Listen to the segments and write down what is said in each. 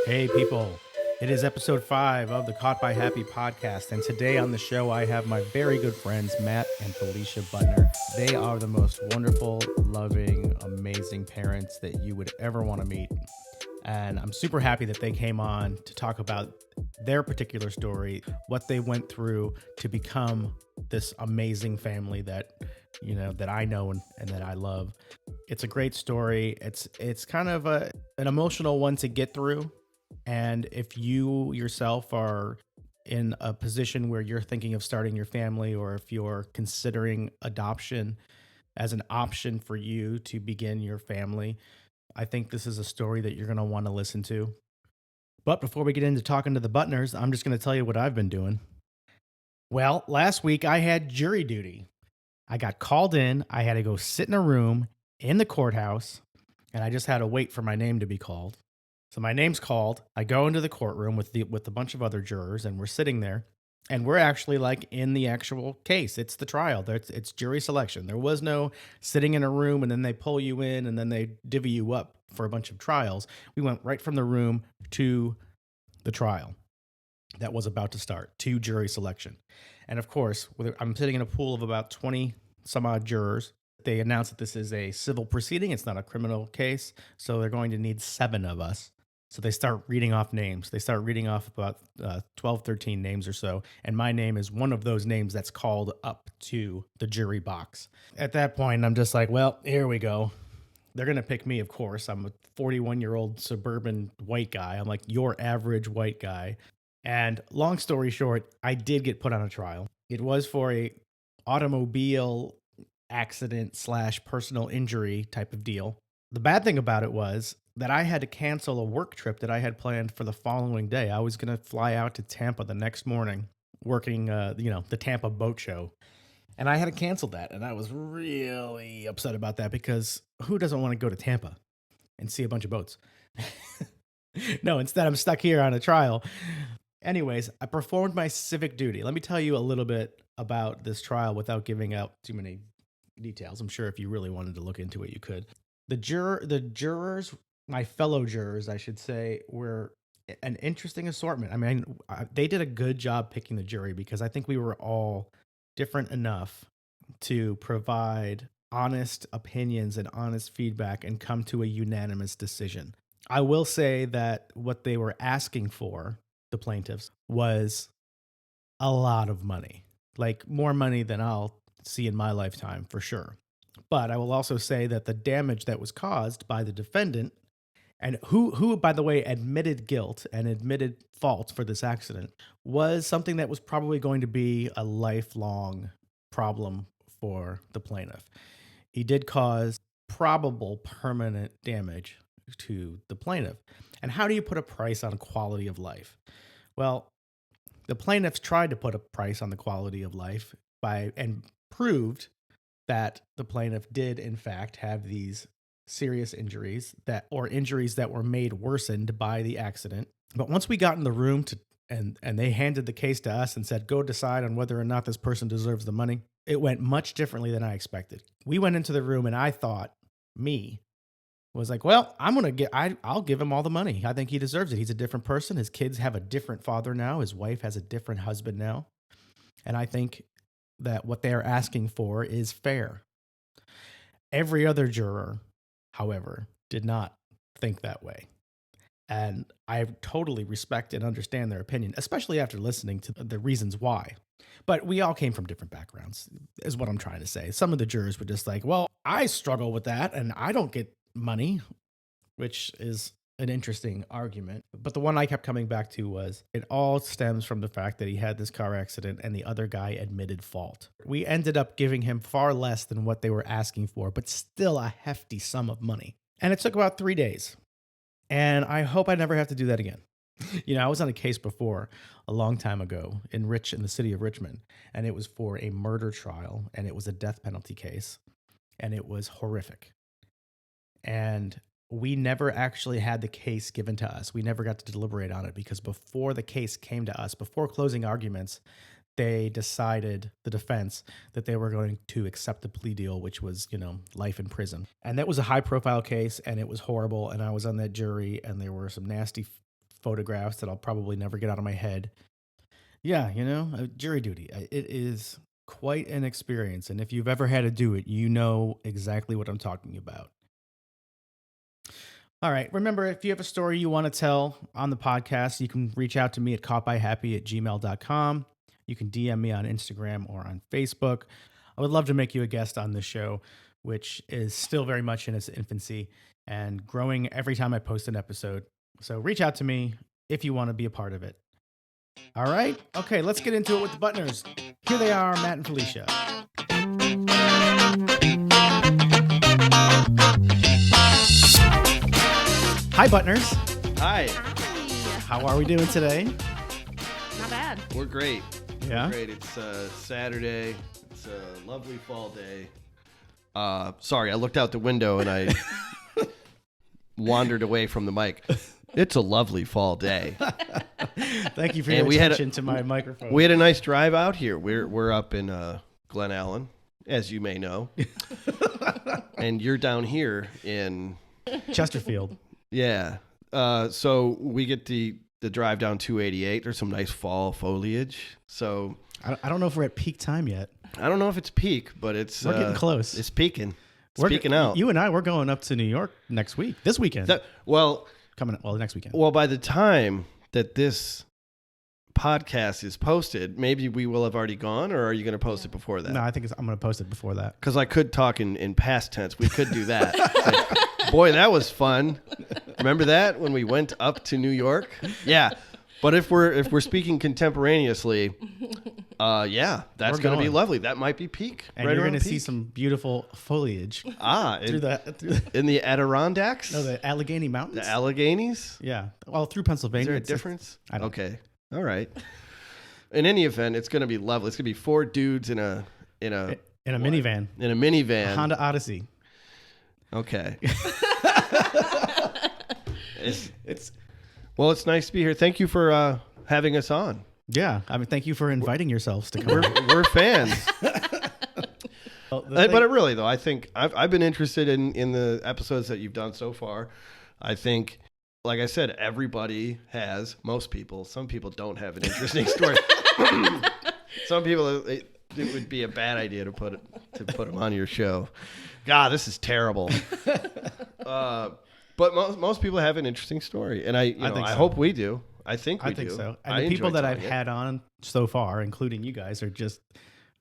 Hey, people. It is episode 5 of the Caught by Happy podcast. And today on the show, I have my very good friends, Matt and Felicia Butner. They are the most wonderful, loving, amazing parents that you would ever want to meet. And I'm super happy that they came on to talk about their particular story, what they went through to become this amazing family that, that I know and that I love. It's a great story. It's kind of an emotional one to get through. And if you yourself are in a position where you're thinking of starting your family, or if you're considering adoption as an option for you to begin your family, I think this is a story that you're going to want to listen to. But before we get into talking to the Butners, I'm just going to tell you what I've been doing. Well, last week I had jury duty. I got called in. I had to go sit in a room in the courthouse, and I just had to wait for my name to be called. So my name's called. I go into the courtroom with a bunch of other jurors, and we're sitting there, and we're actually like in the actual case. It's the trial. It's jury selection. There was no sitting in a room and then they pull you in and then they divvy you up for a bunch of trials. We went right from the room to the trial that was about to start, to jury selection. And of course, I'm sitting in a pool of about 20 some odd jurors. They announced that this is a civil proceeding. It's not a criminal case. So they're going to need 7 of us. So they start reading off names. They start reading off about 12, 13 names or so. And my name is one of those names that's called up to the jury box. At that point, I'm just like, well, here we go. They're going to pick me, of course. I'm a 41-year-old suburban white guy. I'm like your average white guy. And long story short, I did get put on a trial. It was for a automobile accident / personal injury type of deal. The bad thing about it was that I had to cancel a work trip that I had planned for the following day. I was going to fly out to Tampa the next morning, working, the Tampa boat show. And I had to cancel that. And I was really upset about that because who doesn't want to go to Tampa and see a bunch of boats? No, instead I'm stuck here on a trial. Anyways, I performed my civic duty. Let me tell you a little bit about this trial without giving out too many details. I'm sure if you really wanted to look into it, you could. The jurors, my fellow jurors, I should say, were an interesting assortment. I mean, they did a good job picking the jury because I think we were all different enough to provide honest opinions and honest feedback and come to a unanimous decision. I will say that what they were asking for, the plaintiffs, was a lot of money, like more money than I'll see in my lifetime for sure. But I will also say that the damage that was caused by the defendant, and who by the way admitted guilt and admitted fault for this accident, was something that was probably going to be a lifelong problem for the plaintiff. He did cause probable permanent damage to the plaintiff. And how do you put a price on quality of life? Well, the plaintiffs tried to put a price on the quality of life and proved that the plaintiff did in fact have these serious injuries or injuries that were made worsened by the accident. But once we got in the room and they handed the case to us and said, go decide on whether or not this person deserves the money, it went much differently than I expected. We went into the room and I thought, was like, well, I'll give him all the money. I think he deserves it. He's a different person. His kids have a different father now. His wife has a different husband now. And I think that what they're asking for is fair. Every other juror, however, did not think that way. And I totally respect and understand their opinion, especially after listening to the reasons why. But we all came from different backgrounds, is what I'm trying to say. Some of the jurors were just like, well, I struggle with that and I don't get money, which is an interesting argument. But the one I kept coming back to was it all stems from the fact that he had this car accident and the other guy admitted fault. We ended up giving him far less than what they were asking for, but still a hefty sum of money. And it took about 3 days. And I hope I never have to do that again. I was on a case before a long time ago in the city of Richmond, and it was for a murder trial, and it was a death penalty case, and it was horrific. And we never actually had the case given to us. We never got to deliberate on it because before the case came to us, before closing arguments, they decided, the defense, that they were going to accept the plea deal, which was, life in prison. And that was a high profile case and it was horrible. And I was on that jury and there were some nasty photographs that I'll probably never get out of my head. Yeah, jury duty. It is quite an experience. And if you've ever had to do it, you know exactly what I'm talking about. All right. Remember, if you have a story you want to tell on the podcast, you can reach out to me at caughtbyhappy@gmail.com. You can DM me on Instagram or on Facebook. I would love to make you a guest on this show, which is still very much in its infancy and growing every time I post an episode. So reach out to me if you want to be a part of it. All right. Okay, let's get into it with the Butners. Here they are, Matt and Felicia. Hi, Butners. Hi. How are we doing today? Not bad. We're great. Yeah? We're great. It's Saturday. It's a lovely fall day. Sorry, I looked out the window and I wandered away from the mic. It's a lovely fall day. Thank you for your attention to my microphone. We had a nice drive out here. We're up in Glen Allen, as you may know. And you're down here in Chesterfield. Yeah. So we get the drive down 288. There's some nice fall foliage. So I don't know if we're at peak time yet. I don't know if it's peak, but we're getting close. It's peaking. It's peaking out. You and I, we're going up to New York next week. This weekend. Next weekend. Well, by the time that this podcast is posted, maybe we will have already gone, or are you going to post it before that? No, I'm going to post it before that. Because I could talk in past tense. We could do that. Like, boy, that was fun. Remember that when we went up to New York? Yeah. But if we're speaking contemporaneously, that's going to be lovely. That might be peak. And you're going to see some beautiful foliage. In the Adirondacks? No, the Allegheny Mountains. The Alleghenies? Yeah. Well, through Pennsylvania. Is there a difference? I don't Okay. All right. In any event, it's going to be lovely. It's going to be 4 dudes in a minivan. In a minivan. A Honda Odyssey. Okay. It's nice to be here. Thank you for having us on. Yeah. I mean, thank you for inviting yourselves to come. We're fans. But really, though, I think I've been interested in the episodes that you've done so far. I think, like I said, most people, some people don't have an interesting story. Some people, it would be a bad idea to put them on your show. God, this is terrible. But most people have an interesting story, and I hope we do. I think we do. I think so. And the people that I've had on so far, including you guys, are just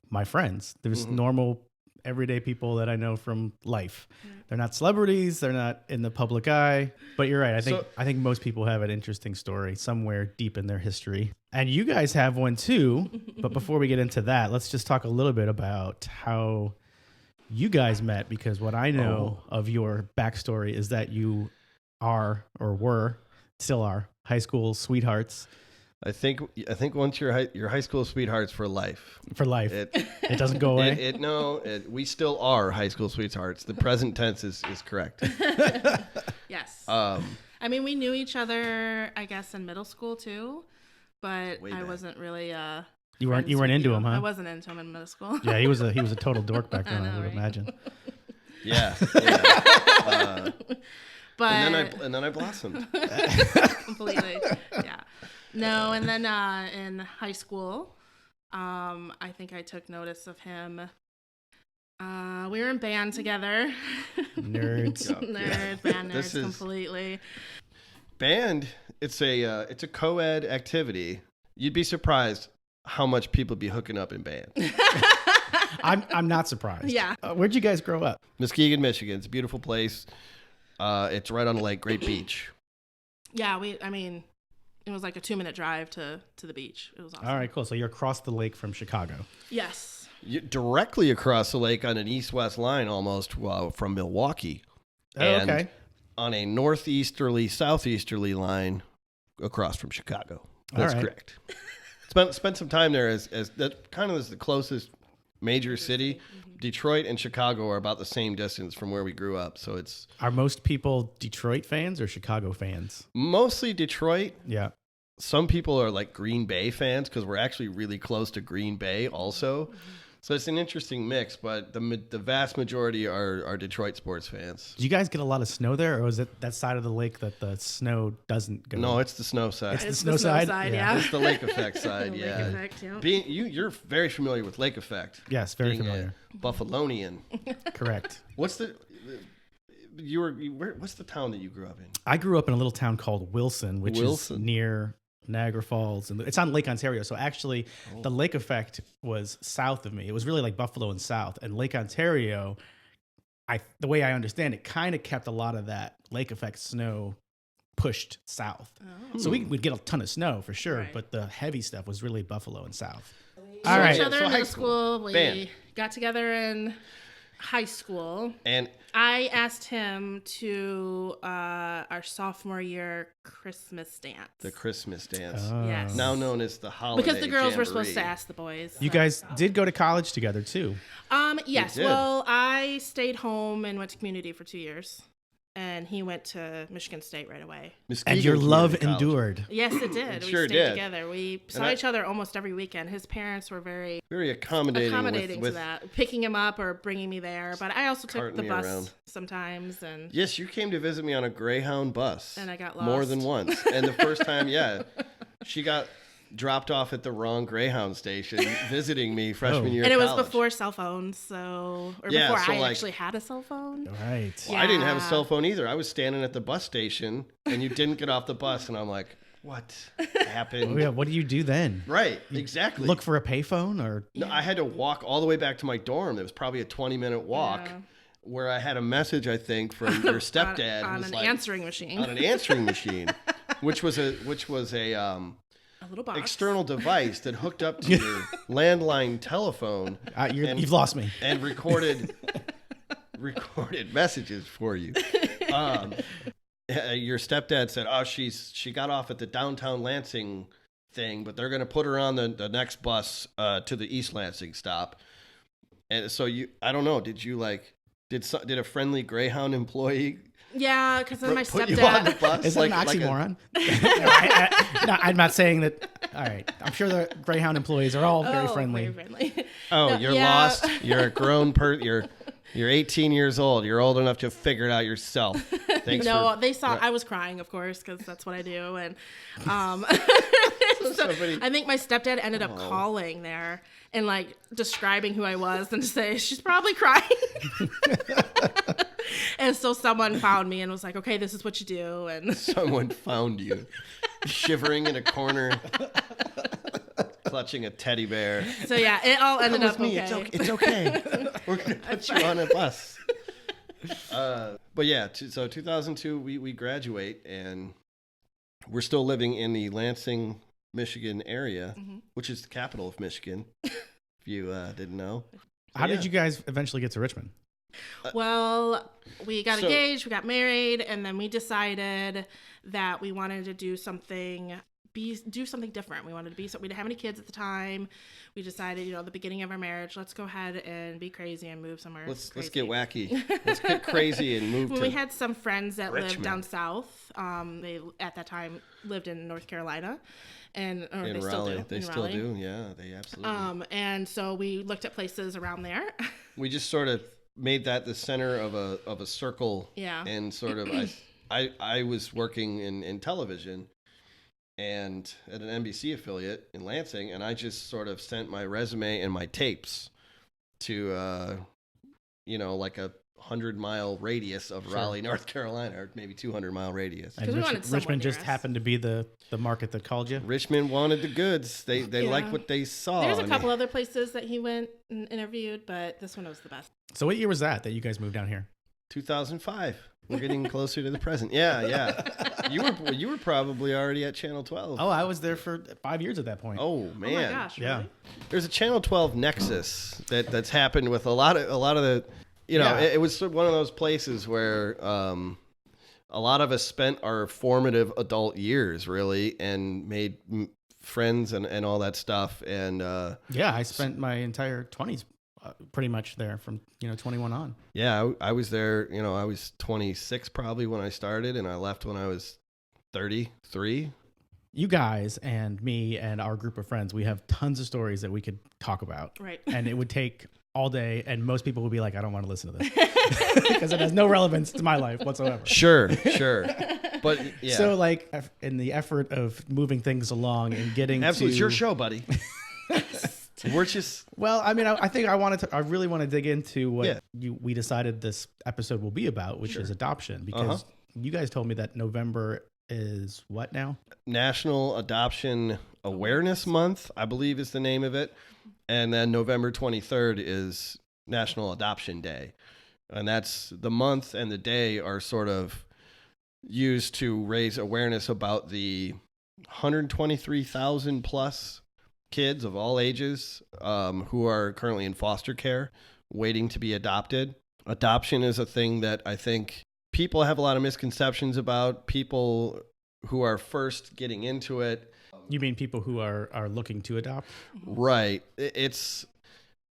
my friends. There's normal, everyday people that I know from life. They're not celebrities. They're not in the public eye. But you're right. I think most people have an interesting story somewhere deep in their history. And you guys have one too. But before we get into that, let's just talk a little bit about how you guys met, because what I know of your backstory is that you still are high school sweethearts. I think once you're high school sweethearts for life. For life. It doesn't go away. We still are high school sweethearts. The present tense is correct. Yes. I mean, we knew each other, I guess, in middle school too, but I wasn't really You weren't into him, huh? I wasn't into him in middle school. Yeah, he was a total dork back then, I would imagine. Yeah. But and then I blossomed completely. Yeah. No, and then in high school, I think I took notice of him. We were in band together. Nerds. Band nerds, completely. Band. It's a co-ed activity. You'd be surprised how much people be hooking up in band. I'm not surprised. Yeah. Where'd you guys grow up? Muskegon, Michigan. It's a beautiful place. It's right on the lake. Great beach. Yeah, it was like a 2-minute drive to the beach. It was awesome. All right, cool. So you're across the lake from Chicago. Yes. You're directly across the lake on an east-west line almost from Milwaukee. And okay. On a northeasterly, southeasterly line across from Chicago. That's correct. Spent some time there as that kind of is the closest major city. Detroit and Chicago are about the same distance from where we grew up. So Are most people Detroit fans or Chicago fans? Mostly Detroit. Yeah. Some people are like Green Bay fans because we're actually really close to Green Bay also. So it's an interesting mix, but the vast majority are Detroit sports fans. Do you guys get a lot of snow there, or is it that side of the lake that the snow doesn't go? No, it's the snow side. It's the snow side? Yeah. It's the lake effect side. The yeah. lake effect, yeah. You're very familiar with lake effect. Yes, very being familiar. A Buffalonian. Correct. What's the what's the town that you grew up in? I grew up in a little town called Wilson, which is near Niagara Falls, and it's on Lake Ontario. So actually, the lake effect was south of me. It was really like Buffalo and south, and Lake Ontario, the way I understand it, kind of kept a lot of that lake effect snow pushed south. Oh. So we would get a ton of snow for sure, right. But the heavy stuff was really Buffalo and south. All right. Each other in middle school. We got together in high school, and I asked him to our sophomore year Christmas dance. The Christmas dance. Yes. Now known as the holiday because the girls jamboree. were supposed to ask the boys. You guys did go to college together too. Yes. Well, I stayed home and went to community for 2 years. And he went to Michigan State right away. And your love endured. Yes, it did. It we sure stayed did. together. We saw each other almost every weekend. His parents were very accommodating to that, picking him up or bringing me there. But I also took the bus around sometimes. And yes, you came to visit me on a Greyhound bus. And I got lost more than once. And the first time, she got dropped off at the wrong Greyhound station visiting me freshman year. And it was college. before cell phones, before I actually had a cell phone. Right. Well, I didn't have a cell phone either. I was standing at the bus station and you didn't get off the bus and I'm like, what happened? Oh, yeah. What do you do then? Right. Exactly. Look for a payphone or? No, I had to walk all the way back to my dorm. It was probably a 20-minute walk. Yeah. Where I had a message, I think, from your stepdad on an answering machine. On an answering machine, which was a little box. External device that hooked up to your landline telephone. You've lost me. And recorded messages for you. Your stepdad said, "Oh, she got off at the downtown Lansing thing, but they're going to put her on the next bus to the East Lansing stop." And so I don't know. Did a friendly Greyhound employee? Yeah, because then my put you on the stepdad. bus? Is that an oxymoron? No, I'm not saying that. All right. I'm sure the Greyhound employees are all very friendly. Very friendly. Oh, no, you're lost. You're a grown person. You're 18 years old. You're old enough to figure it out yourself. Thanks. They saw. I was crying, of course, because that's what I do. And so I think my stepdad ended up calling there and like describing who I was and to say she's probably crying. And so someone found me and was like, "Okay, this is what you do." And someone found you, shivering in a corner, clutching a teddy bear. So yeah, it all ended up me. okay. It's okay. We're gonna put you on a bus. But yeah, so 2002, we graduate, and we're still living in the Lansing, Michigan area, which is the capital of Michigan. If you didn't know. How did you guys eventually get to Richmond? Well, we got engaged, we got married, and then we decided that we wanted to do something different. We wanted to be we didn't have any kids at the time. We decided, the beginning of our marriage, let's go ahead and be crazy and move somewhere. Let's get wacky. Let's get crazy and move. We had some friends that Richmond. lived down south. They at that time lived in North Carolina. And in they Raleigh. They still do. Yeah, they absolutely. And so we looked at places around there. We just sort of made that the center of a circle. Yeah. And sort of I was working in television and at an NBC affiliate in Lansing, and I just sort of sent my resume and my tapes to like a 100-mile radius of Raleigh, North Carolina, or maybe 200-mile radius. And Richmond just happened to be the market that called you? Richmond wanted the goods. They liked what they saw. There's a couple other places that he went and interviewed, but this one was the best. So what year was that you guys moved down here? 2005. We're getting closer to the present. Yeah. You were probably already at Channel 12. Oh, I was there for 5 years at that point. Oh man. Oh my gosh. Really? Yeah. There's a Channel 12 nexus that's happened with a lot of the. It was one of those places where a lot of us spent our formative adult years really and made friends and all that stuff. And I spent my entire 20s pretty much there from 21 on. Yeah, I was there. I was 26 probably when I started, and I left when I was 33. you guys and me and our group of friends, we have tons of stories that we could talk about. Right. And it would take all day, and most people would be like, I don't want to listen to this because it has no relevance to my life whatsoever. Sure. But yeah. So like in the effort of moving things along and getting Absolutely. It's to... your show, buddy. We're just... Well, I mean, I think I really want to dig into what we decided this episode will be about, which is adoption, because you guys told me that November is what now? National Adoption Awareness Month, I believe is the name of it. And then November 23rd is National Adoption Day. And that's the month and the day are sort of used to raise awareness about the 123,000 plus kids of all ages who are currently in foster care waiting to be adopted. Adoption is a thing that I think people have a lot of misconceptions about. People who are first getting into it. You mean people who are looking to adopt? Right. It's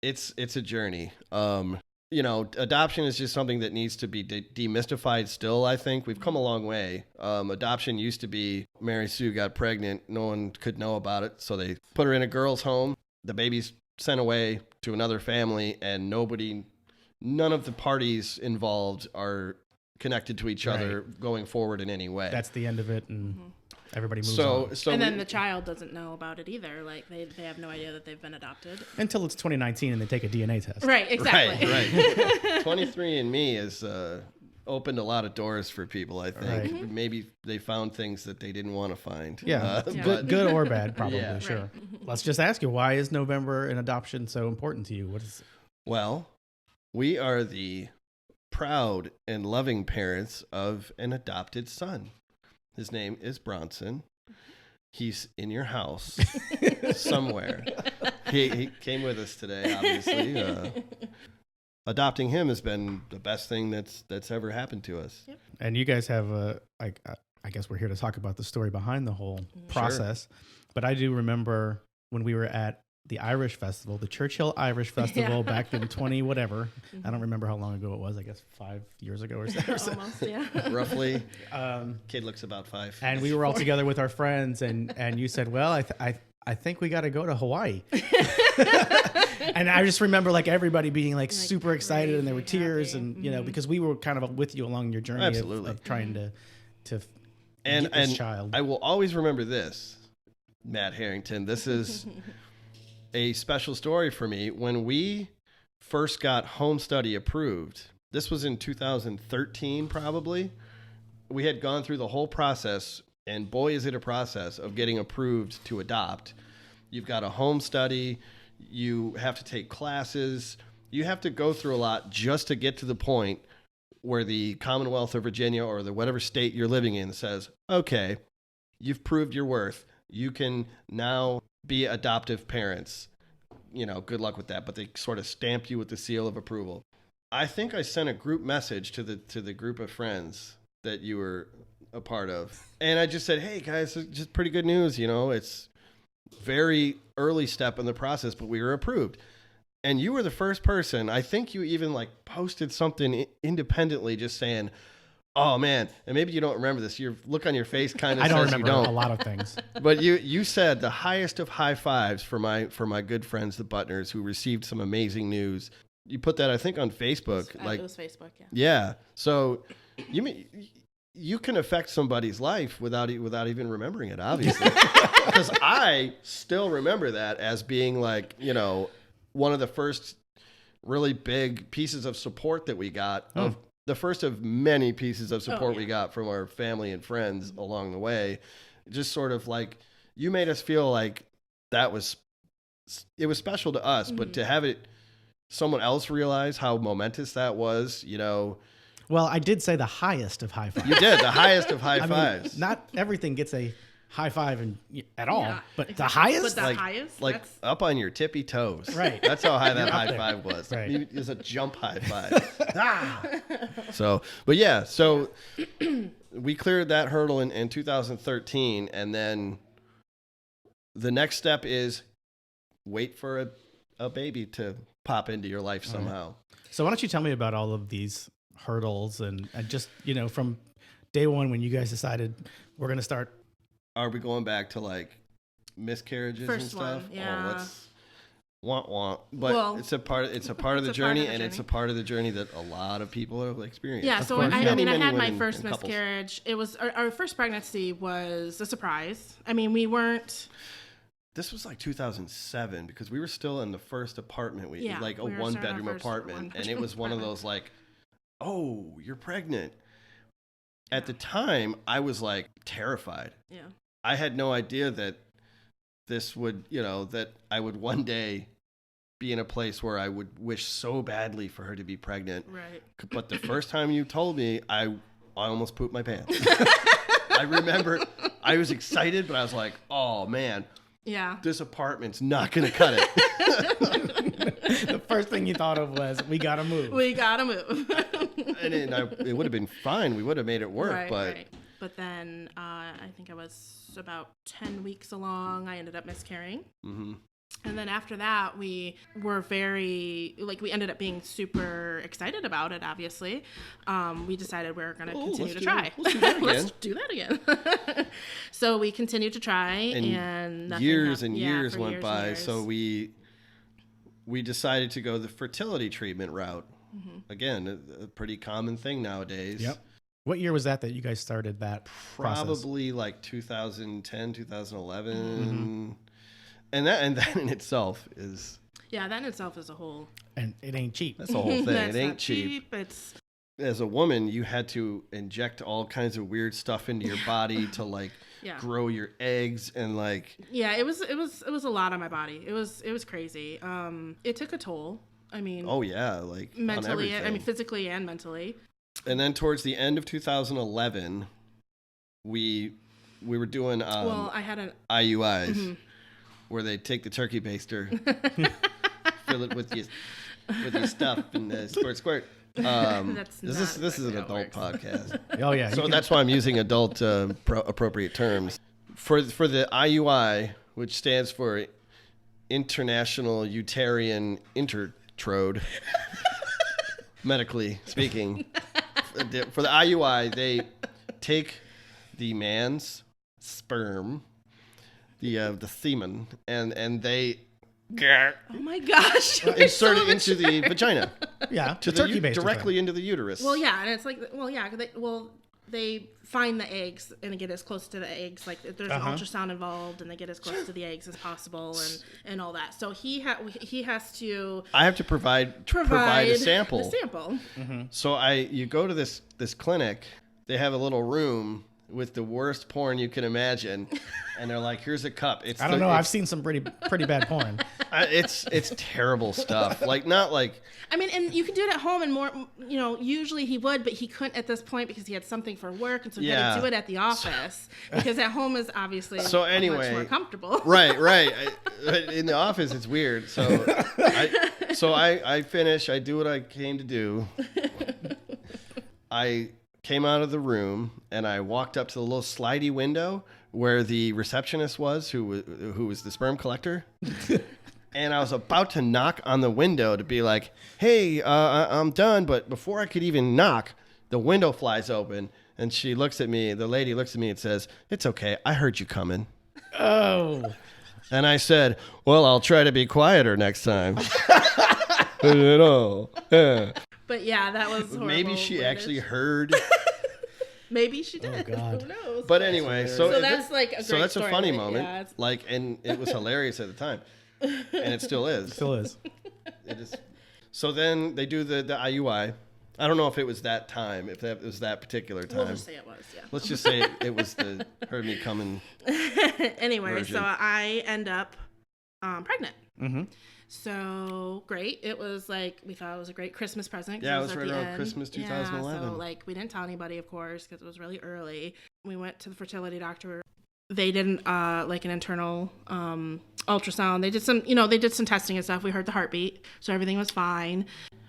a journey. Adoption is just something that needs to be demystified still, I think. We've come a long way. Adoption used to be Mary Sue got pregnant. No one could know about it. So they put her in a girl's home. The baby's sent away to another family, and none of the parties involved are connected to each other going forward in any way. That's the end of it, and everybody moves on. And then the child doesn't know about it either. Like they have no idea that they've been adopted. Until it's 2019 and they take a DNA test. Right, exactly. Right. 23andMe has opened a lot of doors for people, I think. Right. Mm-hmm. Maybe they found things that they didn't want to find. Yeah, good or bad, probably, Yeah. sure. Right. Let's just ask you, why is November and adoption so important to you? What is... Well, we are the proud and loving parents of an adopted son. His name is Bronson. He's in your house somewhere. He came with us today, obviously. Adopting him has been the best thing that's ever happened to us. Yep. And you guys have I guess we're here to talk about the story behind the whole process. But I do remember when we were at the Irish Festival, the Churchill Irish Festival back in 20 whatever. I don't remember how long ago it was. I guess 5 years ago or so. Almost, yeah. Roughly. Kid looks about 5. And we were all together with our friends, and you said, well, I think we got to go to Hawaii. And I just remember like everybody being like super excited, and there were tears, happy. and because we were kind of with you along your journey of trying to get this child. I will always remember this, Matt Harrington. This is a special story for me. When we first got home study approved, this was in 2013 probably. We had gone through the whole process, and boy is it a process of getting approved to adopt. You've got a home study, you have to take classes, you have to go through a lot just to get to the point where the Commonwealth of Virginia or the whatever state you're living in says, okay, you've proved your worth. You can now be adoptive parents. Good luck with that. But they sort of stamp you with the seal of approval. I think I sent a group message to the group of friends that you were a part of. And I just said, hey guys, it's just pretty good news. It's very early step in the process, but we were approved. And you were the first person. I think you even posted something independently just saying, oh man, and maybe you don't remember this. Your look on your face kind of says you don't. I don't remember a lot of things. But you said the highest of high fives for my good friends, the Butners, who received some amazing news. You put that, I think, on Facebook. It was Facebook, yeah. Yeah. So you can affect somebody's life without even remembering it, obviously. Because I still remember that as being one of the first really big pieces of support that we got. The first of many pieces of support we got from our family and friends along the way. Just sort of you made us feel like it was special to us, but to have someone else realize how momentous that was, Well, I did say the highest of high fives. You did, the highest of high fives. Not everything gets a high five at all, but the highest? But the highest? That's up on your tippy toes. Right. That's how high that high five was. Right. It was a jump high five. So we cleared that hurdle in 2013, and then the next step is wait for a baby to pop into your life somehow. Right. So why don't you tell me about all of these hurdles and just, from day one when you guys decided we're going to start are we going back to like miscarriages and First stuff? one, yeah. Oh, let's want. But Well, it's a part of the it's a part journey, of the and it's a journey. part of the journey that a lot of people have experienced. Yeah, Of so course. I Many, mean, I many had my women first and couples. miscarriage. It was our first pregnancy was a surprise. I mean, we weren't. This was like 2007 because we were still in the first apartment. Yeah, like a we were one still in our bedroom first apartment, and it one-bedroom was one of apartment. those like, oh, you're pregnant. At the time, I was like terrified. Yeah. I had no idea that this would, that I would one day be in a place where I would wish so badly for her to be pregnant. Right. But the first time you told me, I almost pooped my pants. I remember I was excited, but I was like, oh man, Yeah. this apartment's not going to cut it. The first thing you thought of was, we got to move. We gotta move. And it would have been fine. We would have made it work, Right, but right. But then I think I was about 10 weeks along. I ended up miscarrying. mhm. And then after that, we were we ended up being super excited about it, obviously. We decided we were going to continue to try. Let's do that again. Let's do that again. So we continued to try, and nothing years happened. and Yeah, years for went years by. and years. So we decided to go the fertility treatment route. Mm-hmm. Again, a pretty common thing nowadays. Yep. What year was that you guys started that process? Probably like 2010, 2011. Mm-hmm. And that in itself is, Yeah, that in itself is a whole... And it ain't cheap. that's the whole thing. That's It ain't not cheap. It's... As a woman, you had to inject all kinds of weird stuff into your body to like Yeah. grow your eggs and like, Yeah, it was a lot on my body. It was crazy. It took a toll. I mean, oh yeah, like on mentally, everything. physically and mentally. And then towards the end of 2011, we were doing Well, I had an IUIs, Mm-hmm. where they take the turkey baster, fill it with your stuff, and squirt. That's This not is an exactly how it adult works. podcast, Oh, yeah. so that's why I'm using adult appropriate terms for the IUI, which stands for International Uterine Intertrode. Medically speaking, for the IUI, they take the man's sperm, the semen, and they Oh my gosh! insert it into the vagina, Yeah, to the turkey baster directly thing. into the uterus. Well, yeah, and it's like, they find the eggs and get as close to the eggs. Like there's an ultrasound involved, and they get as close to the eggs as possible, and all that. So he has to I have to provide a sample. The sample. So you go to this clinic. They have a little room with the worst porn you can imagine, and they're like, "Here's a cup." I don't know. I've seen some pretty bad porn. It's terrible stuff. Like not like. I mean, and you can do it at home, and more. Usually he would, but he couldn't at this point because he had something for work, and so he had to do it at the office because at home is obviously much more comfortable. Right. In the office, it's weird. So I finish. I do what I came to do. I came out of the room and I walked up to the little slidey window where the receptionist was, who was the sperm collector. And I was about to knock on the window to be like, "Hey, I'm done." But before I could even knock, the window flies open, and she looks at me. The lady looks at me and says, "It's okay. I heard you coming." Oh. And I said, "Well, I'll try to be quieter next time." Yeah. But yeah, that was horrible. Maybe she actually heard. Maybe she did. God. Who knows? But anyway, So that's like a great so that's a story. funny Like, moment. yeah, it's- And it was hilarious at the time, and it still is. Still is. It is. So then they do the IUI. I don't know if it was that time, if that was that particular time. We'll just say it was, yeah. Let's just say it was the heard me coming. Anyway, version. so I end up pregnant. Mm-hmm. So great. It was like, we thought it was a great Christmas present. 'Cause Yeah, it was at right the around end. Christmas Yeah, 2011. so like we didn't tell anybody, of course, because it was really early. We went to the fertility doctor. They didn't like an internal ultrasound. They did some testing and stuff. We heard the heartbeat, so everything was fine.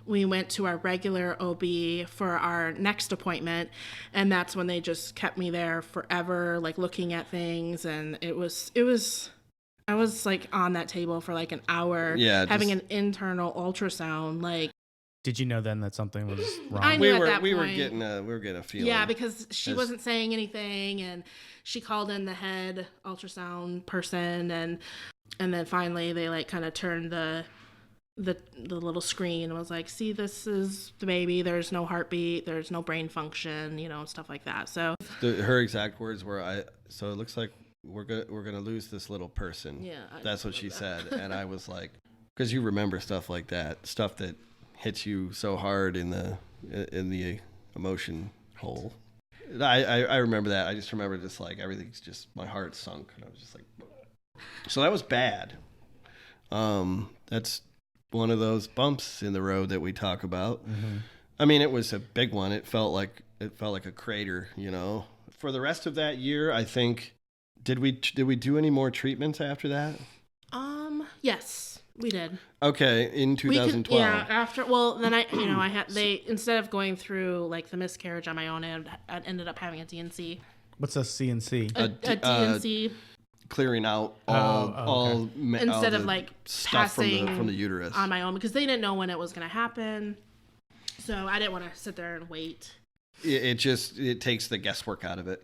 We went to our regular OB for our next appointment, and that's when they just kept me there forever, like looking at things, and it was I was like on that table for like an hour, Yeah, having just- an internal ultrasound, like Did you know then that something was wrong? I knew we were point. getting a feeling. Yeah, because she wasn't saying anything, and she called in the head ultrasound person, and then finally they like kind of turned the little screen and was like, see, this is the baby. There's no heartbeat. There's no brain function, stuff like that. So her exact words were, so it looks like we're gonna lose this little person. Yeah, that's what she said, and I was like, because you remember stuff like that, stuff that hits you so hard in the emotion hole. I remember that. I just remember just like everything's just, my heart sunk, and I was just like, so that was bad. That's one of those bumps in the road that we talk about. Mm-hmm. I mean, it was a big one. It felt like a crater, For the rest of that year, I think, did we do any more treatments after that? Yes, we did. Okay, in 2012. Then I had, instead of going through like the miscarriage on my own, I ended up having a DNC. What's a CNC? A DNC. Clearing out all instead all of like stuff passing from the uterus on my own, because they didn't know when it was going to happen, so I didn't want to sit there and wait. It takes the guesswork out of it.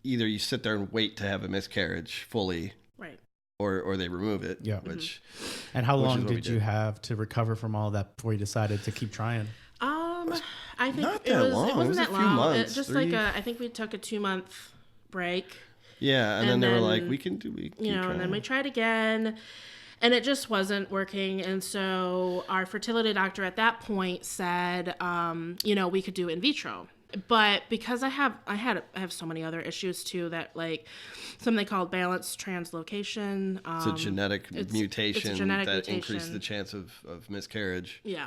Either you sit there and wait to have a miscarriage fully, right, or they remove it. Yeah. Which and how long did you have to recover from all that before you decided to keep trying? I think not that long. It wasn't that long. Months, just like I think we took a 2-month break. Yeah, and then they were like, we can and then we tried again, and it just wasn't working. And so our fertility doctor at that point said, we could do in vitro. But because I have so many other issues too, that like something called balanced translocation. It's a genetic mutation that increases the chance of miscarriage. Yeah.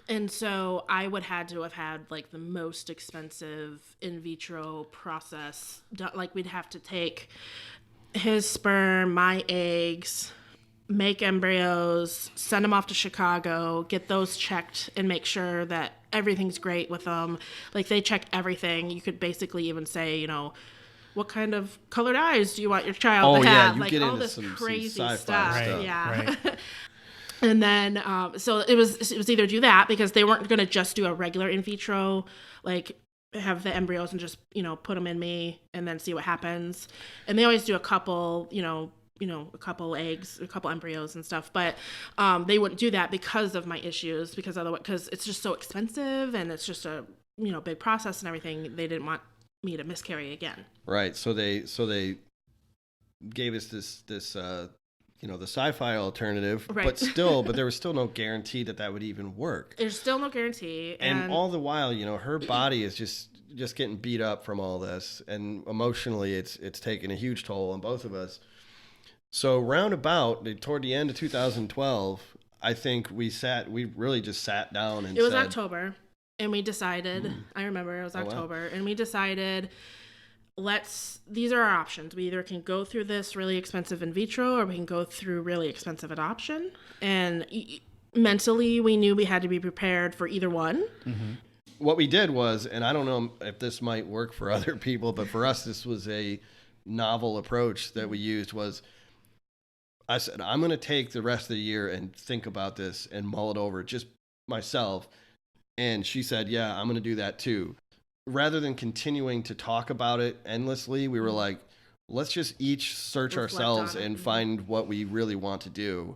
And so I would had to have had like the most expensive in vitro process. Like we'd have to take his sperm, my eggs, make embryos, send them off to Chicago, get those checked, and make sure that everything's great with them. Like they check everything. You could basically even say, what kind of colored eyes do you want your child to have? You like get all into this some crazy sci-fi stuff. stuff. Yeah. Right. And then, so it was either do that, because they weren't going to just do a regular in vitro, like have the embryos and just, put them in me and then see what happens. And they always do a couple, a couple eggs, a couple embryos and stuff, but they wouldn't do that because of my issues, because it's just so expensive and it's just a big process and everything. They didn't want me to miscarry again. Right. So they gave us this the sci-fi alternative, right. but there was still no guarantee that would even work. There's still no guarantee, and all the while, her body is just getting beat up from all this, and emotionally, it's taken a huge toll on both of us. So toward the end of 2012, I think we really just sat down and it was October, and we decided, I remember it was October, and we decided, these are our options. We either can go through this really expensive in vitro, or we can go through really expensive adoption. And mentally, we knew we had to be prepared for either one. Mm-hmm. What we did was, and I don't know if this might work for other people, but for us, this was a novel approach that we used. Was I said, I'm going to take the rest of the year and think about this and mull it over just myself. And she said, yeah, I'm going to do that too. Rather than continuing to talk about it endlessly, we were like, let's just each search ourselves and find what we really want to do.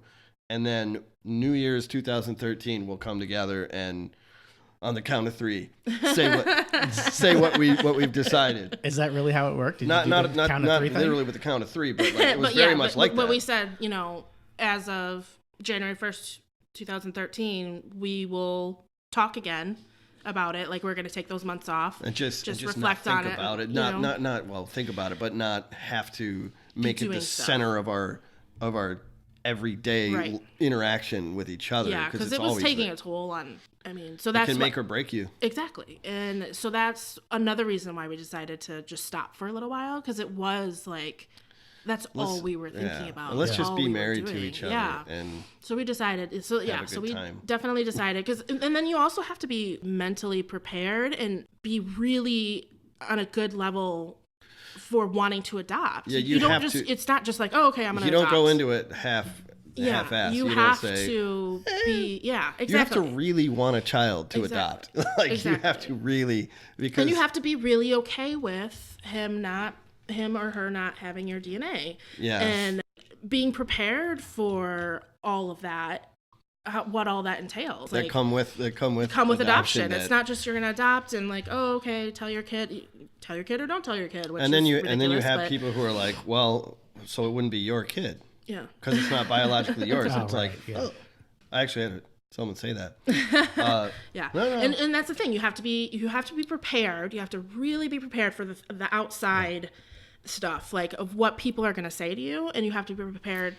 And then New Year's 2013, we'll come together and on the count of 3, say what we've decided. Is that really how it worked? Did not literally with the count of 3, but it was very much like that. But we said, as of January 1st, 2013, we will talk again about it. Like we're going to take those months off and just reflect not on think about it. Not think about it, but not have to make it the center of our everyday interaction with each other. Yeah, because it was taking a toll on. So that's it can make or break you. Exactly, and so that's another reason why we decided to just stop for a little while, because it was like all we were thinking about. And let's just be married to each other. Yeah, and so we decided. So we definitely decided, and then you also have to be mentally prepared and be really on a good level for wanting to adopt. Yeah, you don't just. It's not just like, oh, okay, I'm gonna. You don't go into it half half-assed. You don't have say, to be, exactly. You have to really want a child to adopt. Like you have to really, because and you have to be really okay with him or her not having your DNA. Yeah. And being prepared for all of that, what all that entails. That come with adoption. It's not just you're gonna adopt and like, oh, okay, tell your kid or don't tell your kid. Which and then you is have people who are like, well, so it wouldn't be your kid. Yeah. Because it's not biologically yours. Oh, it's right, like, yeah. I actually had someone say that. Yeah. No. And that's the thing. You have to be prepared. You have to really be prepared for the outside stuff, like of what people are going to say to you, and you have to be prepared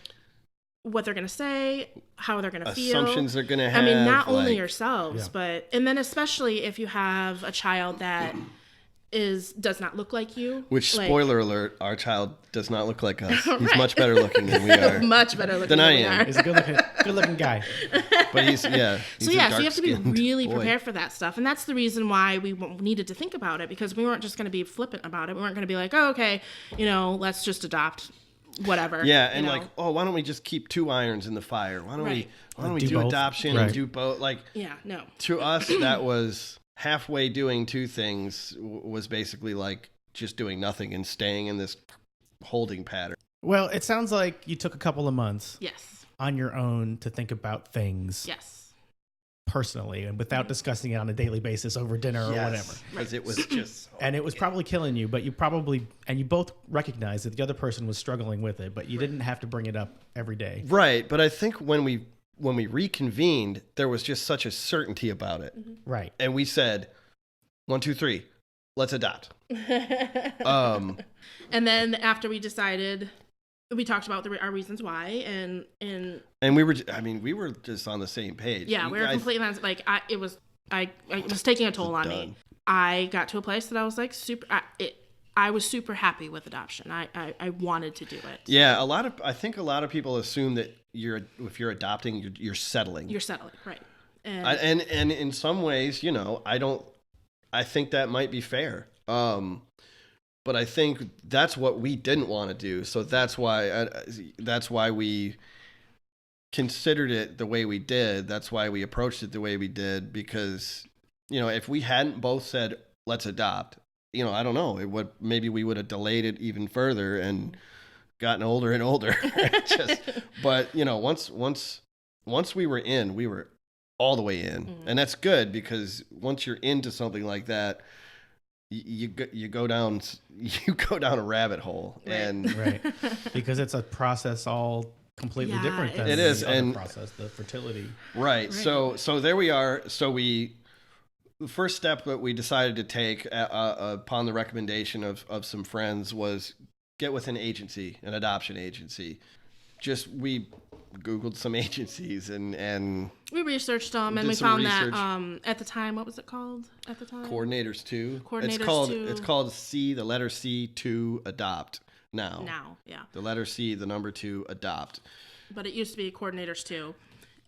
what they're going to say, how they're going to feel. Assumptions they're going to have. I mean, not only yourselves, and then especially if you have a child that does not look like you. Which, spoiler alert, our child does not look like us. He's much better looking than we are. Much better looking than I we am. are. He's a good looking guy. But he's So you have to be really boy. prepared for that stuff. And that's the reason why we needed to think about it, because we weren't just going to be flippant about it. We weren't going to be like, oh, okay, let's just adopt whatever. Yeah, and like, why don't we just keep 2 irons in the fire? Why don't we do both? adoption and do both? Like, no. To us, that was halfway doing 2 things was basically like just doing nothing and staying in this holding pattern. Well, it sounds like you took a couple of months on your own to think about things personally and without discussing it on a daily basis over dinner or whatever. Because it was just... And it was probably killing you, but you both recognized that the other person was struggling with it, but you didn't have to bring it up every day. Right, but I think when we reconvened, there was just such a certainty about it. Right. And we said, 1, 2, 3, let's adopt. And then after we decided, we talked about our reasons why, and we were just on the same page. Yeah, we were completely on. Like, it was taking a toll on me. I got to a place that I was like I was super happy with adoption. I wanted to do it. Yeah, I think a lot of people assume that if you're adopting, you're settling. You're settling, right? And in some ways, I think that might be fair. But I think that's what we didn't want to do. So that's why we considered it the way we did. That's why we approached it the way we did. Because if we hadn't both said let's adopt, I don't know, maybe we would have delayed it even further and gotten older and older. But once we were in, we were all the way in, and that's good because once you're into something like that, you go down a rabbit hole, and because it's a process all completely different than it is, the other and process, the fertility. Right. So there we are. So the first step that we decided to take upon the recommendation of some friends was get with an adoption agency. We Googled some agencies and we researched them, and we found that at the time, what was it called at the time? Coordinators 2. Coordinators 2. It's called C, the letter C, to adopt. Now, yeah. The letter C, the number 2, adopt. But it used to be Coordinators 2,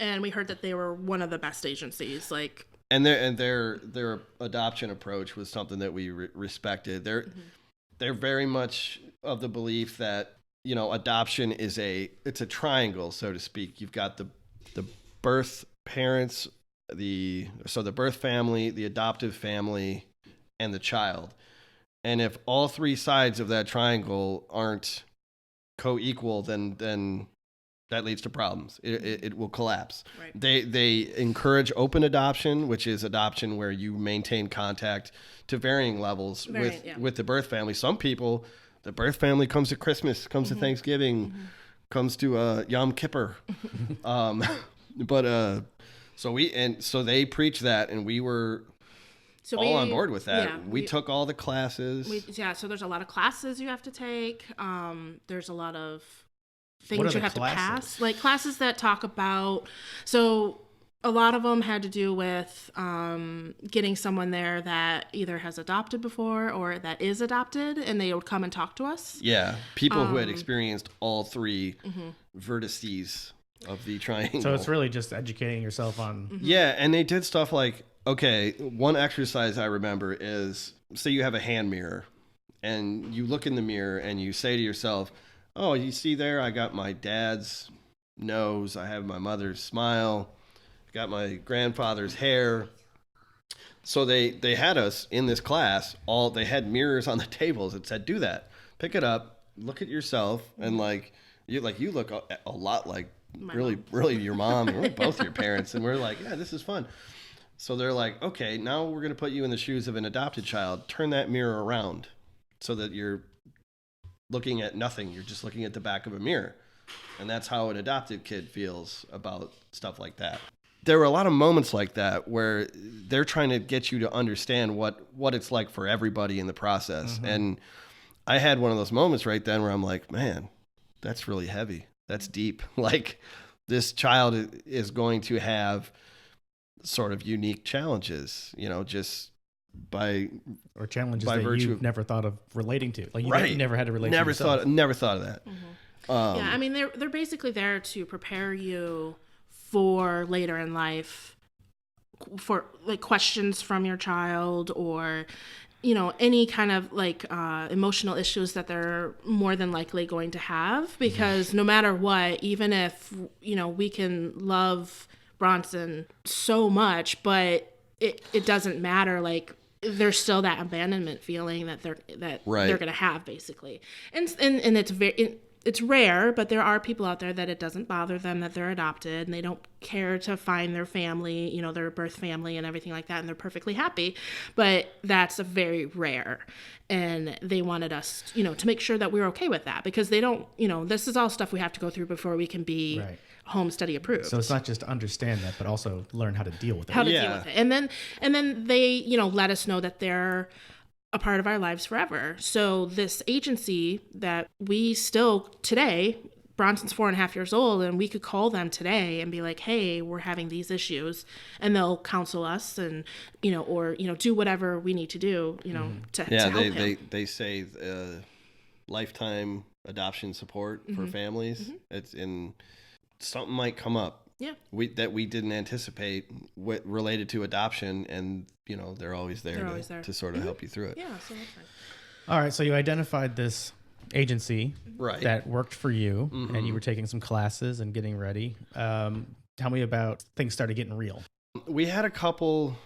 and we heard that they were one of the best agencies. Like, and their adoption approach was something that we respected. They're very much of the belief that adoption it's a triangle, so to speak. You've got the birth parents, the birth family, the adoptive family, and the child. And if all 3 sides of that triangle aren't co-equal, then that leads to problems. It will collapse. Right. They encourage open adoption, which is adoption where you maintain contact to varying levels with the birth family. Some people, the birth family comes to Christmas, comes to Thanksgiving, comes to Yom Kippur. So they preach that, and we were all on board with that. Yeah, we took all the classes. So there's a lot of classes you have to take. There's a lot of things you have to pass, like classes that talk about. So a lot of them had to do with getting someone there that either has adopted before or that is adopted, and they would come and talk to us. Yeah, people who had experienced all 3 vertices of the triangle. So it's really just educating yourself on... Yeah, and they did stuff like, okay, one exercise I remember is, say you have a hand mirror, and you look in the mirror and you say to yourself, oh, you see there, I got my dad's nose. I have my mother's smile. Got my grandfather's hair. So they had us in this class. They had mirrors on the tables that said, "Do that. Pick it up. Look at yourself, and you look a lot like really your mom, and really both your parents." And we're like, "Yeah, this is fun." So they're like, "Okay, now we're gonna put you in the shoes of an adopted child. Turn that mirror around, so that you're looking at nothing. You're just looking at the back of a mirror." And that's how an adopted kid feels about stuff like that. There were a lot of moments like that where they're trying to get you to understand what it's like for everybody in the process. Mm-hmm. And I had one of those moments right then where I'm like, man, that's really heavy. That's deep. Like, this child is going to have sort of unique challenges, just or challenges by that virtue you've never thought of relating to. Like, you never had to relate never to yourself. Never thought of that. Mm-hmm. Yeah, I mean, they're basically there to prepare you for later in life, for like questions from your child, or any kind of like emotional issues that they're more than likely going to have, because no matter what, even if we can love Bronson so much, but it doesn't matter, like there's still that abandonment feeling that they're going to have, basically. And it's rare, but there are people out there that it doesn't bother them that they're adopted, and they don't care to find their family, their birth family and everything like that, and they're perfectly happy. But that's a very rare. And they wanted us, to make sure that we're okay with that, because they don't, this is all stuff we have to go through before we can be home study approved. So it's not just to understand that, but also learn how to deal with it. Deal with it. And then they, let us know that they're a part of our lives forever. So this agency that we still today, Bronson's 4.5 years old, and we could call them today and be like, hey, we're having these issues, and they'll counsel us and, or do whatever we need to do, to help him. They say lifetime adoption support for families. Mm-hmm. It's something might come up. Yeah. We didn't anticipate related to adoption, and they're always there to sort of help you through it. Yeah, so that's fine. All right, so you identified this agency that worked for you, and you were taking some classes and getting ready. Tell me about things started getting real. We had a couple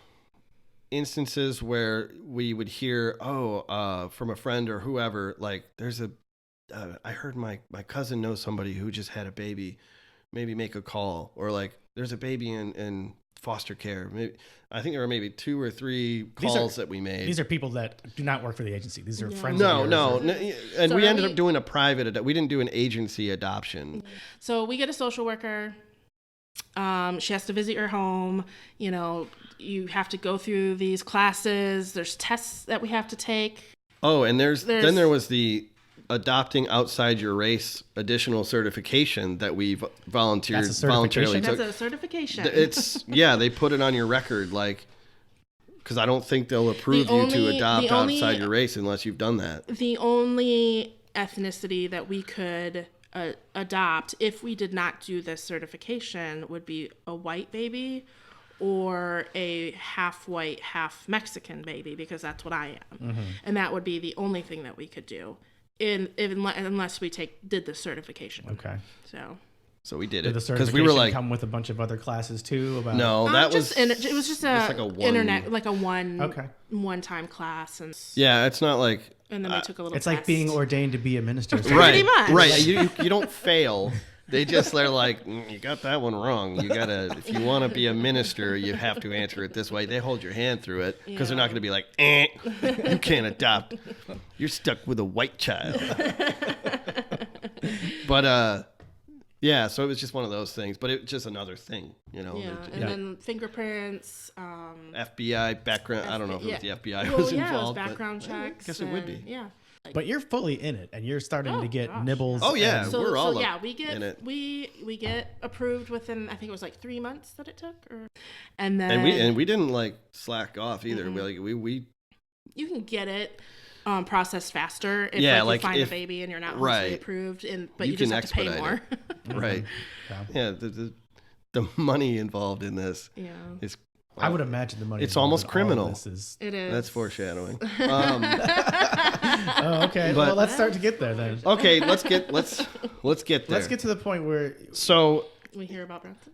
instances where we would hear, from a friend or whoever, like, there's I heard my cousin knows somebody who just had a baby. Maybe make a call, or like, there's a baby in foster care. I think there were maybe 2 or 3 calls that we made. These are people that do not work for the agency. These are friends. No. And we ended up doing a private. We didn't do an agency adoption. So we get a social worker. She has to visit your home. You have to go through these classes. There's tests that we have to take. Oh, and then there was the adopting outside your race additional certification that we voluntarily took. That's a certification. They put it on your record, like, because I don't think they'll approve you to adopt outside your race unless you've done that. The only ethnicity that we could adopt if we did not do this certification would be a white baby or a half white, half Mexican baby, because that's what I am. Mm-hmm. And that would be the only thing that we could do. Unless we did the certification. Okay. So we did it because we were like, come with a bunch of other classes too. No, that was it was just like a internet, like a one-time class, and it's not like. And then we took a little. It's like being ordained to be a minister. Pretty much. Right. You don't fail. They're like, you got that one wrong. You gotta, if you want to be a minister, you have to answer it this way. They hold your hand through it because they're not going to be like, you can't adopt. You're stuck with a white child. But so it was just one of those things. But it was just another thing, then fingerprints, FBI background. I don't know if the FBI was involved. Yeah, it was background checks. I guess it would be. Yeah. But you're fully in it, and you're starting to get nibbles. Oh yeah, we're all we get in it. We get approved within, I think it was like 3 months that it took, and then we didn't like slack off either. Mm-hmm. We you can get it processed faster if you find a baby and you're not approved, but you just have to pay more. Right. Yeah. The money involved in this is. I would imagine the money. It's almost criminal. It is. That's foreshadowing. Oh, okay. But- well, let's start to get there then. Okay, let's get there. Let's get to the point where. So We hear about Bronson.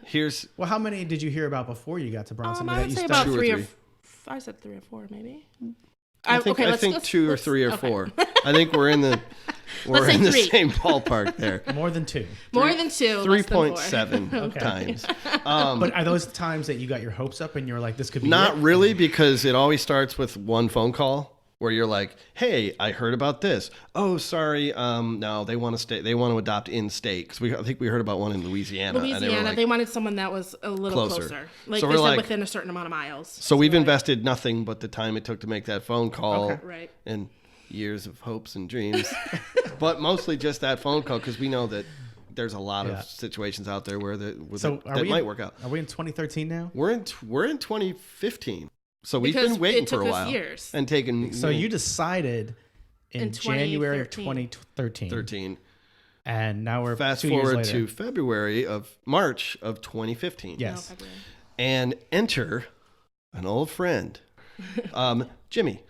here's Well, how many did you hear about before you got to Bronson? I that would you say started- about Two or 3 or three. I said 3 or 4, maybe. I think let's- 2 or let's- 3 or okay. 4. I think we're in the Let's say in the 3. same ballpark there. More than 2. More than 2. less than 4. 3.7 Okay. times. But are those times that you got your hopes up and you're like, this could be Not it? really, because it always starts with one phone call where you're like, "Hey, I heard about this. Oh, sorry. No, they want to stay. They want to adopt in state because I think we heard about one in Louisiana. and they were like, They wanted someone that was a little closer. Like So they we're said, like- within a certain amount of miles. So we've like- invested nothing but the time it took to make that phone call, Okay. Right. and years of hopes and dreams, but mostly just that phone call because we know that there's a lot Yeah. of situations out there where that Are we might in, work out. Are we in 2013 now? We're in 2015, so we've Because been waiting it for a took us while years. and taking. So you decided in In January of 2013. 2013. 13. And now we're Fast 2 years forward later. to March of 2015. Yes. No, February. And enter an old friend, Jimmy.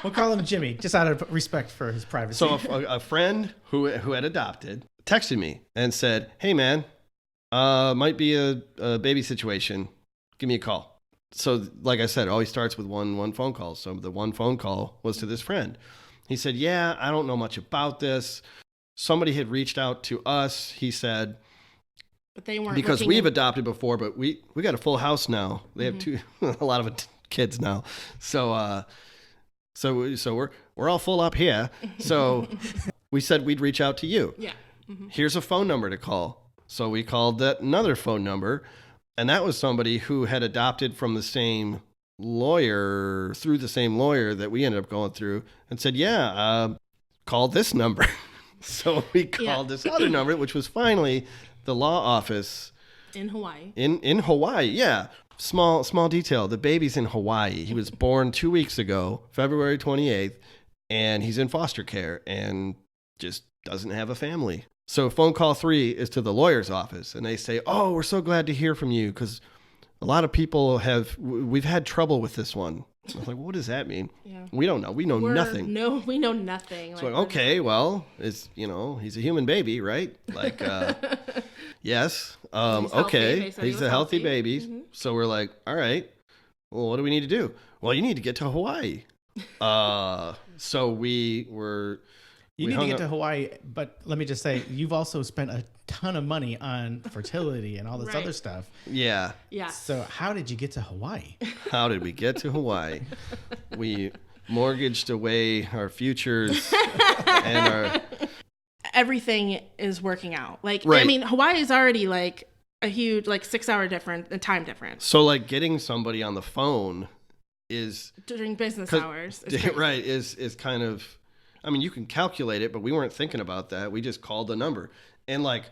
We'll call him Jimmy, just out of respect for his privacy. So a friend who had adopted texted me and said, "Hey man, might be a baby situation. Give me a call." So like I said, it always starts with one phone call. So the one phone call was to this friend. He said, "Yeah, I don't know much about this. Somebody had reached out to us." He said, But they weren't because looking we've in- adopted before, but we got a full house now. They have a lot of kids now. So we're all full up here. So we said we'd reach out to you. Yeah. Here's a phone number to call. So we called that another phone number, and that was somebody who had adopted from the same lawyer, through the same lawyer that we ended up going through, and said, "Yeah, call this number." So we called this other number, which was finally the law office in Hawaii. in Hawaii. Yeah. Small detail. The baby's in Hawaii. He was born 2 weeks ago, February 28th, and he's in foster care and just doesn't have a family. So phone call 3 is to the lawyer's office, and they say, "Oh, we're so glad to hear from you because a lot of people we've had trouble with this one." I was like, "What does that mean?" Yeah. We don't know. We know nothing. No, we know nothing. So okay, well, he's a human baby, right? Like, yes, He's healthy. okay, They said he he's was a healthy healthy. baby. So we're like, all right, well, what do we need to do? Well, you need to get to Hawaii. So we were. you we need to hung get up- to Hawaii, but let me just say, you've also spent a ton of money on fertility and all this Right. other stuff. Yeah. Yeah. So how did you get to Hawaii? How did we get to Hawaii? We mortgaged away our futures and our. Everything is working out. Like, Right. I mean, Hawaii is already like a huge, like 6-hour time difference So like getting somebody on the phone is during business 'Cause- hours. It's crazy. right is kind of, I mean, you can calculate it, but we weren't thinking about that. We just called the number, and like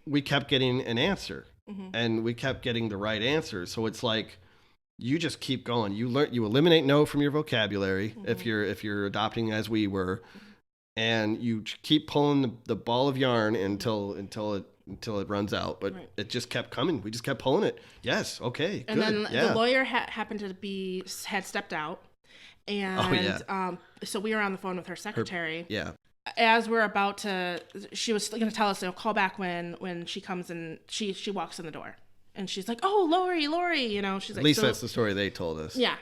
we kept getting an answer, and we kept getting the right answer. So it's like you just keep going. You eliminate no from your vocabulary if you're adopting as we were, and you keep pulling the ball of yarn until it runs out. But Right. it just kept coming. We just kept pulling it. Yes, okay, And good. then Yeah. the lawyer happened to had stepped out. And so we were on the phone with her secretary. Yeah. As we're about to, she was going to tell us, call back when she comes and she walks in the door. And she's like, "Oh, Lori, she's like, At least so, that's the story they told us. yeah."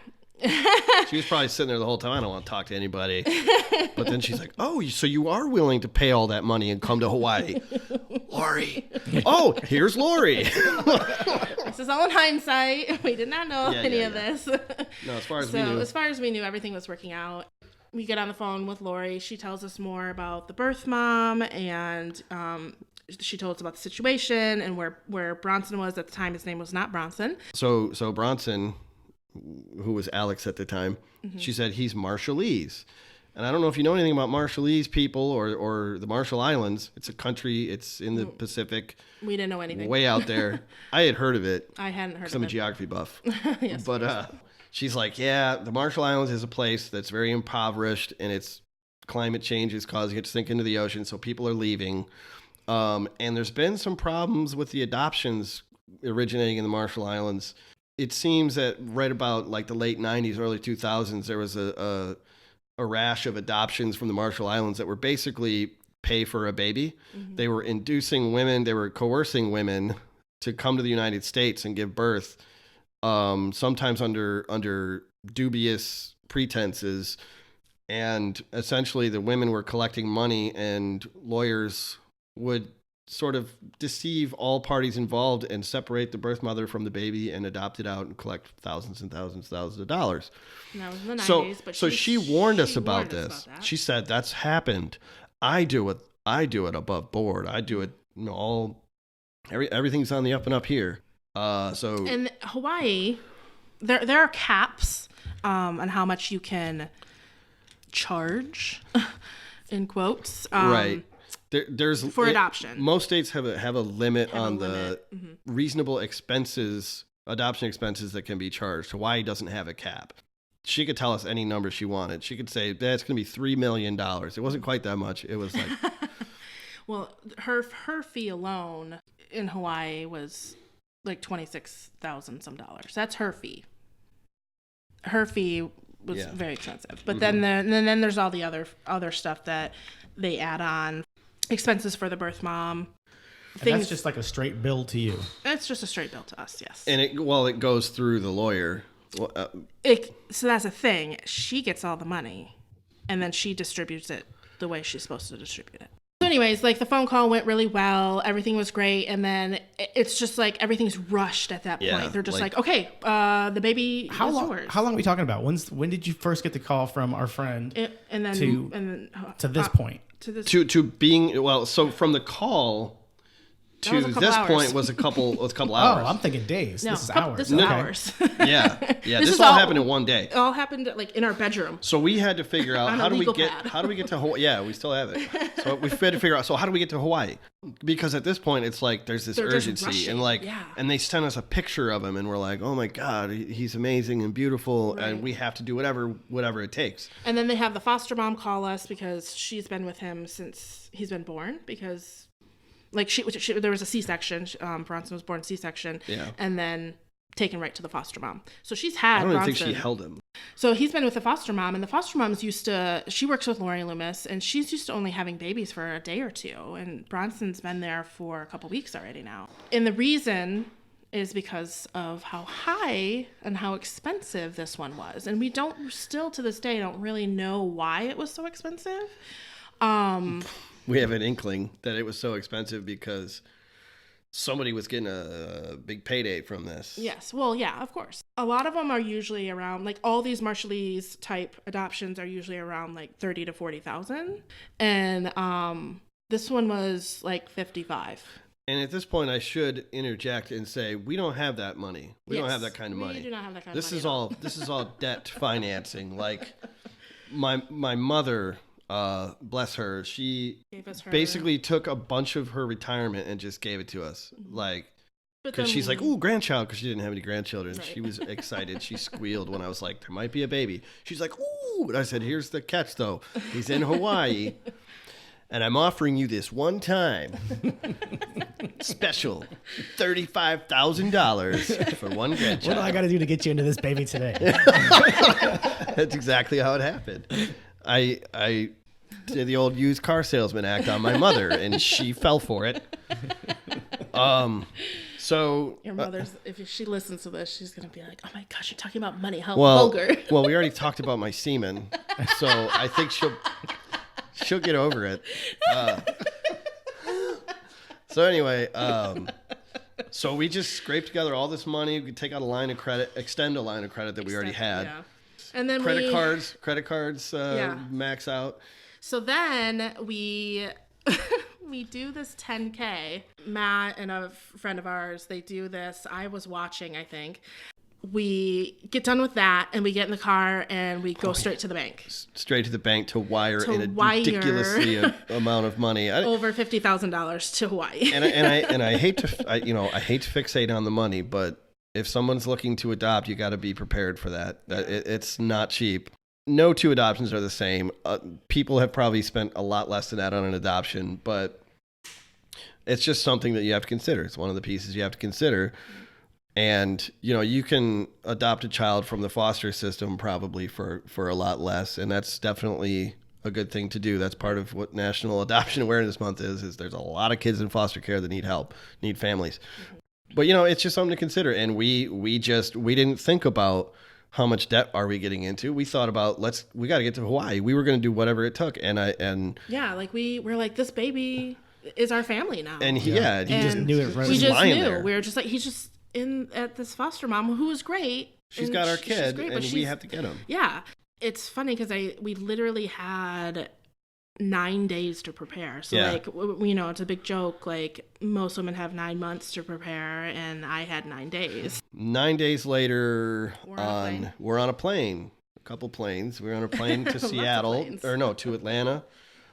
She was probably sitting there the whole time. I don't want to talk to anybody. But then she's like, "Oh, so you are willing to pay all that money and come to Hawaii, Lori? Oh, here's Lori." This is all in hindsight. We did not know any of this. No, as far as So we knew. as far as we knew, everything was working out. We get on the phone with Lori. She tells us more about the birth mom, and she told us about the situation and where Bronson was at the time. His name was not Bronson. So Bronson, who was Alex at the time, Mm-hmm. she said he's Marshallese. And I don't know if you know anything about Marshallese people or the Marshall Islands. It's a country. It's in the Pacific, We didn't know anything. way out there. I had heard of it. I hadn't heard Because I'm of a it. geography buff. Yes, But she's like, yeah, the Marshall Islands is a place that's very impoverished, and its climate change is causing it to sink into the ocean, so people are leaving. And there's been some problems with the adoptions originating in the Marshall Islands. It seems that right about like the late 90s, early 2000s, there was a a rash of adoptions from the Marshall Islands that were basically pay for a baby. Mm-hmm. They were inducing women, they were coercing women to come to the United States and give birth, sometimes under dubious pretenses. And essentially the women were collecting money, and lawyers would sort of deceive all parties involved and separate the birth mother from the baby and adopt it out and collect thousands and thousands of dollars. And that was in the 90s, but she warned us about this. She said, that's happened. I do it above board. I do it, everything's on the up and up here. In Hawaii, there are caps on how much you can charge, in quotes. Right. There's for adoption. Most states have a limit on the reasonable expenses, adoption expenses that can be charged. Hawaii doesn't have a cap. She could tell us any number she wanted. She could say that's going to be $3 million. It wasn't quite that much. It was like, well, her fee alone in Hawaii was like $26,000 some dollars. That's her fee. Her fee was very expensive. But then there's all the other stuff that they add on. Expenses for the birth mom. And that's just like a straight bill to you. It's just a straight bill to us, yes. And it goes through the lawyer. So that's the thing. She gets all the money, and then she distributes it the way she's supposed to distribute it. So anyways, like the phone call went really well. Everything was great. And then it's just like everything's rushed at that point. They're just like, okay, the baby is yours. How long are we talking about? When did you first get the call from our friend to this point? To being, well, so from the call to this point was a couple hours. Oh, I'm thinking days. No, this is hours. This is hours. Yeah. This all happened in one day. It all happened like in our bedroom. So we had to figure out how do we get to Hawaii? Yeah, we still have it. So we had to figure out, so how do we get to Hawaii? Because at this point it's like there's this urgency and and they sent us a picture of him and we're like, oh my God, he's amazing and beautiful, and we have to do whatever it takes. And then they have the foster mom call us because she's been with him since he's been born, because like there was a C-section. Bronson was born C-section, and then taken right to the foster mom. So she's had. I don't even Bronson. think she held him. So he's been with the foster mom, and the foster mom's she works with Lori Loomis, and she's used to only having babies for a day or two, and Bronson's been there for a couple weeks already now. And the reason is because of how high and how expensive this one was, and we still to this day don't really know why it was so expensive. We have an inkling that it was so expensive because somebody was getting a big payday from this. Yes. Well, yeah, of course. A lot of them are usually around, like all these Marshallese type adoptions are usually around like 30 to 40,000. And this one was like 55. And at this point, I should interject and say, we don't have that money. We don't have that kind of money. We do not have that kind of money. This is all debt financing. Like my mother, bless her, she basically took a bunch of her retirement and just gave it to us, like, because she's like, ooh, grandchild, because she didn't have any grandchildren. She was excited. She squealed when I was like, there might be a baby. She's like, ooh, and I said, here's the catch though, he's in Hawaii and I'm offering you this one time special $35,000 for one grandchild. What do I got to do to get you into this baby today? That's exactly how it happened. I did the old used car salesman act on my mother, and she fell for it. So your mother's, if she listens to this, she's gonna be like, "Oh my gosh, you're talking about money? How vulgar!" Well, we already talked about my semen, so I think she'll get over it. So anyway, so we just scraped together all this money. We could take out extend a line of credit that we already had. Yeah. And then credit cards max out. So then we do this 10K. Matt and a friend of ours, they do this. I was watching, I think. We get done with that and we get in the car and we go straight to the bank. Straight to the bank to wire ridiculously amount of money. Over $50,000 to Hawaii. and I hate to fixate on the money, but if someone's looking to adopt, you got to be prepared for that. It's not cheap. No two adoptions are the same. People have probably spent a lot less than that on an adoption, but it's just something that you have to consider. It's one of the pieces you have to consider. And, you can adopt a child from the foster system probably for a lot less. And that's definitely a good thing to do. That's part of what National Adoption Awareness Month is there's a lot of kids in foster care that need help, need families. But, it's just something to consider. And we didn't think about how much debt are we getting into. We thought about, we got to get to Hawaii. We were going to do whatever it took. Yeah, like we're like, this baby is our family now. And he just knew it right. We just knew. There. We were just like, he's just at this foster mom who was great. She's got our kid, great, and we have to get him. Yeah. It's funny because we literally had 9 days to prepare. So it's a big joke. Like most women have 9 months to prepare, and I had 9 days. 9 days later, we're on a plane. A couple planes. We're on a plane to Seattle, to Atlanta,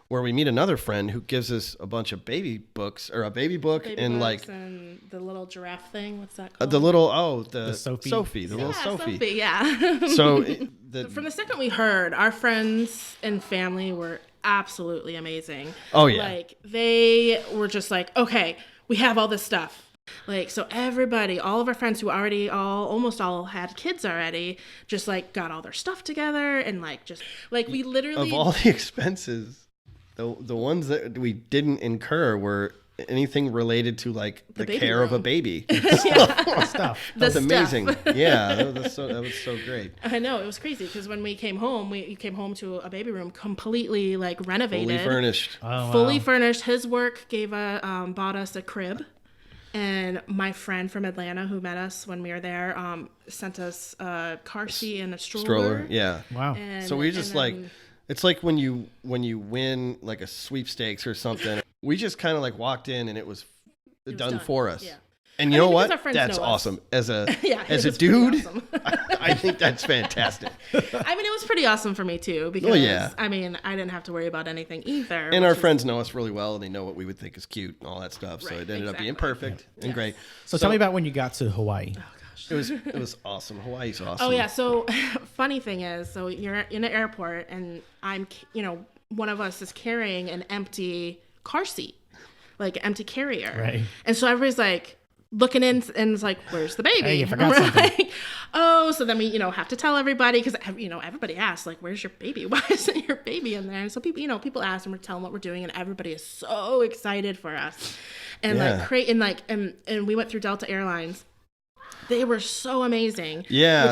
where we meet another friend who gives us a bunch of baby books or a baby book and the little giraffe thing. What's that called? The Sophie. The little Sophie. Yeah. So from the second we heard, our friends and family were absolutely amazing. Oh yeah. Like they were just like, okay, we have all this stuff. Like, so everybody, all of our friends who almost all had kids already, just like got all their stuff together and we literally of all the expenses. The ones that we didn't incur were anything related to like the care room. Of a baby. Stuff. That's amazing. Yeah, that was so great. I know, it was crazy because when we came home, we came home to a baby room completely like renovated, fully furnished. Oh, fully furnished. His work bought us a crib. And my friend from Atlanta who met us when we were there sent us a car seat and a stroller. Yeah. Wow. So we just it's like when you win like a sweepstakes or something. We just kind of like walked in and it was done for us. Yeah. And you know what? That's awesome. As a dude, awesome. I think that's fantastic. I mean, it was pretty awesome for me too because I mean, I didn't have to worry about anything either. And our friends know us really well, and they know what we would think is cute and all that stuff. Right, so it ended up being perfect and great. So tell me about when you got to Hawaii. Oh gosh, it was awesome. Hawaii's awesome. Oh yeah. So funny thing is, so you're in an airport, and I'm, one of us is carrying an empty car seat, like an empty carrier, right? And so everybody's like looking in and it's like, where's the baby? Hey, you forgot something. So then we, have to tell everybody because, everybody asks, like, where's your baby? Why isn't your baby in there? And so people ask and we're telling what we're doing and everybody is so excited for us. And and we went through Delta Airlines. They were so amazing. Yeah.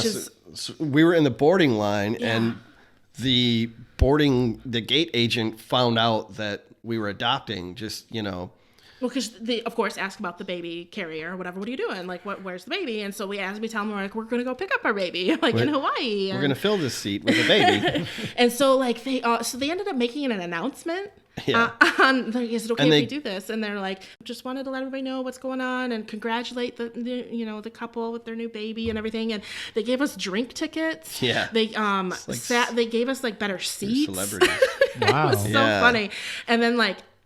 So we were in the boarding line and the gate agent found out that we were adopting Well, because they, of course, ask about the baby carrier or whatever. What are you doing? Like, where's the baby? And so we tell them, we're going to go pick up our baby, in Hawaii. We're going to fill this seat with a baby. And so, they ended up making an announcement. Yeah. Is it okay if we do this? And they're like, just wanted to let everybody know what's going on and congratulate the couple with their new baby and everything. And they gave us drink tickets. Yeah. They they gave us better seats. Celebrities. Wow. It was so funny. And then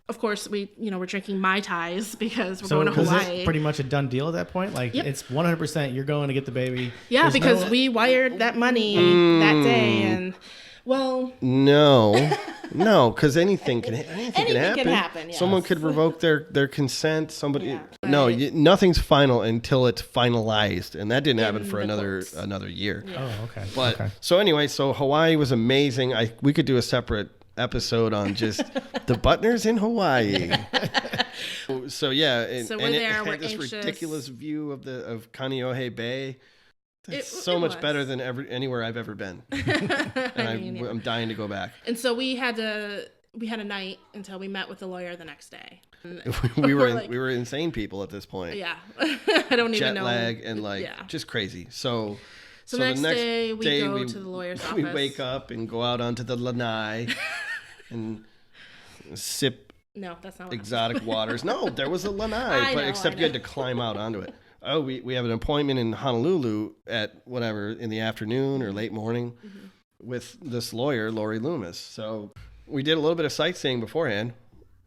of course, we're drinking Mai Tais because we're going to Hawaii. It's pretty much a done deal at that point? It's 100% you're going to get the baby. Yeah, There's because we wired that money that day. And, well... No, because anything can happen. Yes. Someone could revoke their consent. Nothing's final until it's finalized. And that didn't happen for another year. Yeah. Oh, okay. But so Hawaii was amazing. We could do a separate episode on just the Butners in Hawaii. So it had this ridiculous view of Kaneohe Bay. It's so much better than anywhere I've ever been. And I'm dying to go back. And so we had a night until we met with the lawyer the next day. we were insane people at this point. Yeah. I don't even know. Jet lag and just crazy. So the next day we go to the lawyer's office. We wake up and go out onto the lanai and sip that's not exotic waters. No, there was a lanai, except you had to climb out onto it. Oh, we have an appointment in Honolulu at whatever in the afternoon or late morning with this lawyer, Lori Loomis. So we did a little bit of sightseeing beforehand